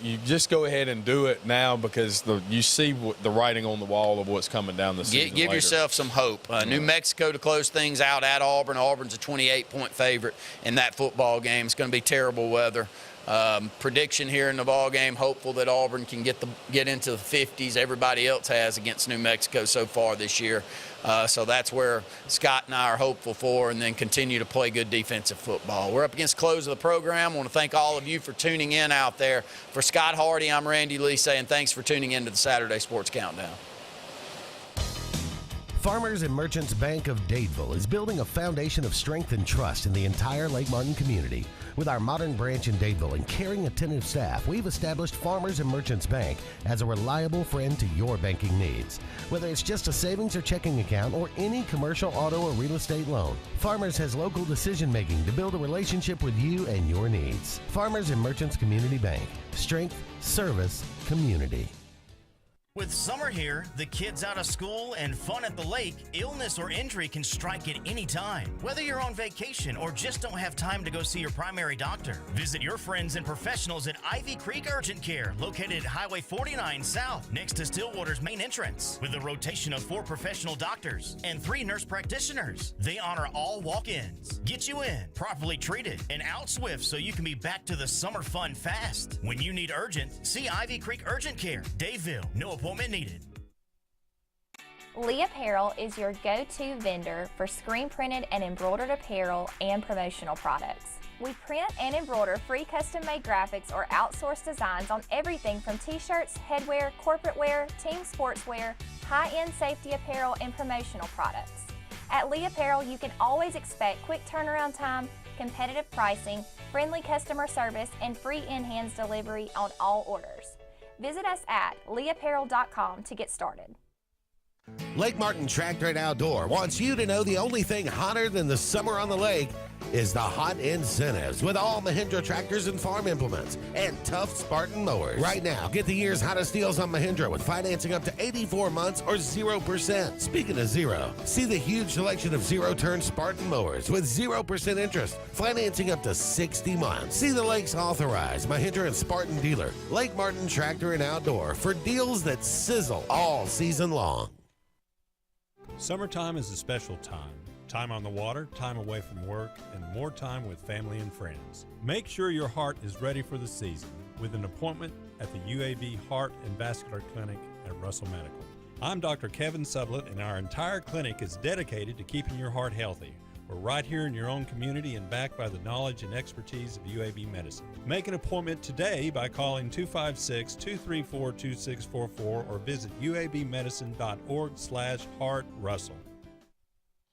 You just go ahead and do it now because you see the writing on the wall of what's coming down the season Give yourself some hope. New Mexico to close things out at Auburn. Auburn's a 28-point favorite in that football game. It's going to be terrible weather. Prediction here in the ball game, hopeful that Auburn can get into the 50s. Everybody else has against New Mexico so far this year. So that's where Scott and I are hopeful for, and then continue to play good defensive football. We're up against the close of the program. I want to thank all of you for tuning in out there. For Scott Hardy, I'm Randy Lee saying thanks for tuning in to the Saturday Sports Countdown. Farmers and Merchants Bank of Dadeville is building a foundation of strength and trust in the entire Lake Martin community. With our modern branch in Dadeville and caring, attentive staff, we've established Farmers and Merchants Bank as a reliable friend to your banking needs. Whether it's just a savings or checking account or any commercial, auto, or real estate loan, Farmers has local decision-making to build a relationship with you and your needs. Farmers and Merchants Community Bank. Strength, service, community. With summer here, the kids out of school, and fun at the lake, illness or injury can strike at any time. Whether you're on vacation or just don't have time to go see your primary doctor, visit your friends and professionals at Ivy Creek Urgent Care, located at Highway 49 South, next to Stillwater's main entrance. With a rotation of 4 professional doctors and 3 nurse practitioners, they honor all walk-ins, get you in, properly treated, and out swift so you can be back to the summer fun fast. When you need urgent, see Ivy Creek Urgent Care, Dadeville. No appointment needed. Lee Apparel is your go-to vendor for screen printed and embroidered apparel and promotional products. We print and embroider free custom-made graphics or outsourced designs on everything from t-shirts, headwear, corporate wear, team sportswear, high-end safety apparel, and promotional products. At Lee Apparel, you can always expect quick turnaround time, competitive pricing, friendly customer service, and free in-hands delivery on all orders. Visit us at leeapparel.com to get started. Lake Martin Tractor and Outdoor wants you to know the only thing hotter than the summer on the lake is the hot incentives with all Mahindra tractors and farm implements and tough Spartan mowers. Right now, get the year's hottest deals on Mahindra with financing up to 84 months or 0%. Speaking of zero, see the huge selection of zero-turn Spartan mowers with 0% interest, financing up to 60 months. See the Lakes authorized Mahindra and Spartan dealer, Lake Martin Tractor and Outdoor, for deals that sizzle all season long. Summertime is a special time. Time on the water, time away from work, and more time with family and friends. Make sure your heart is ready for the season with an appointment at the UAB Heart and Vascular Clinic at Russell Medical. I'm Dr. Kevin Sublett, and our entire clinic is dedicated to keeping your heart healthy. We're right here in your own community and backed by the knowledge and expertise of UAB Medicine. Make an appointment today by calling 256-234-2644 or visit uabmedicine.org/heartrussell.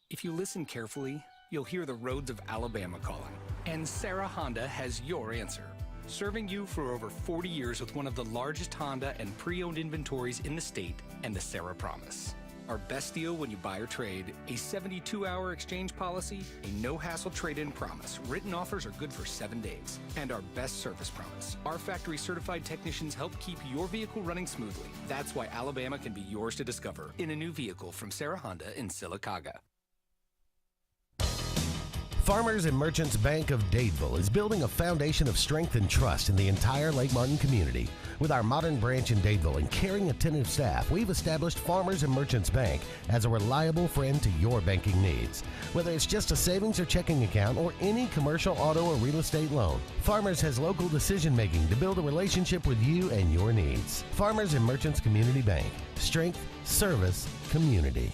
If you listen carefully, you'll hear the roads of Alabama calling. And Sarah Honda has your answer. Serving you for over 40 years with one of the largest Honda and pre-owned inventories in the state and the Sarah Promise. Our best deal when you buy or trade, a 72-hour exchange policy, a no-hassle trade-in promise. Written offers are good for 7 days. And our best service promise. Our factory-certified technicians help keep your vehicle running smoothly. That's why Alabama can be yours to discover in a new vehicle from Sarah Honda in Sylacauga. Farmers and Merchants Bank of Dadeville is building a foundation of strength and trust in the entire Lake Martin community. With our modern branch in Dadeville and caring, attentive staff, we've established Farmers and Merchants Bank as a reliable friend to your banking needs. Whether it's just a savings or checking account or any commercial, auto, or real estate loan, Farmers has local decision-making to build a relationship with you and your needs. Farmers and Merchants Community Bank. Strength, service, community.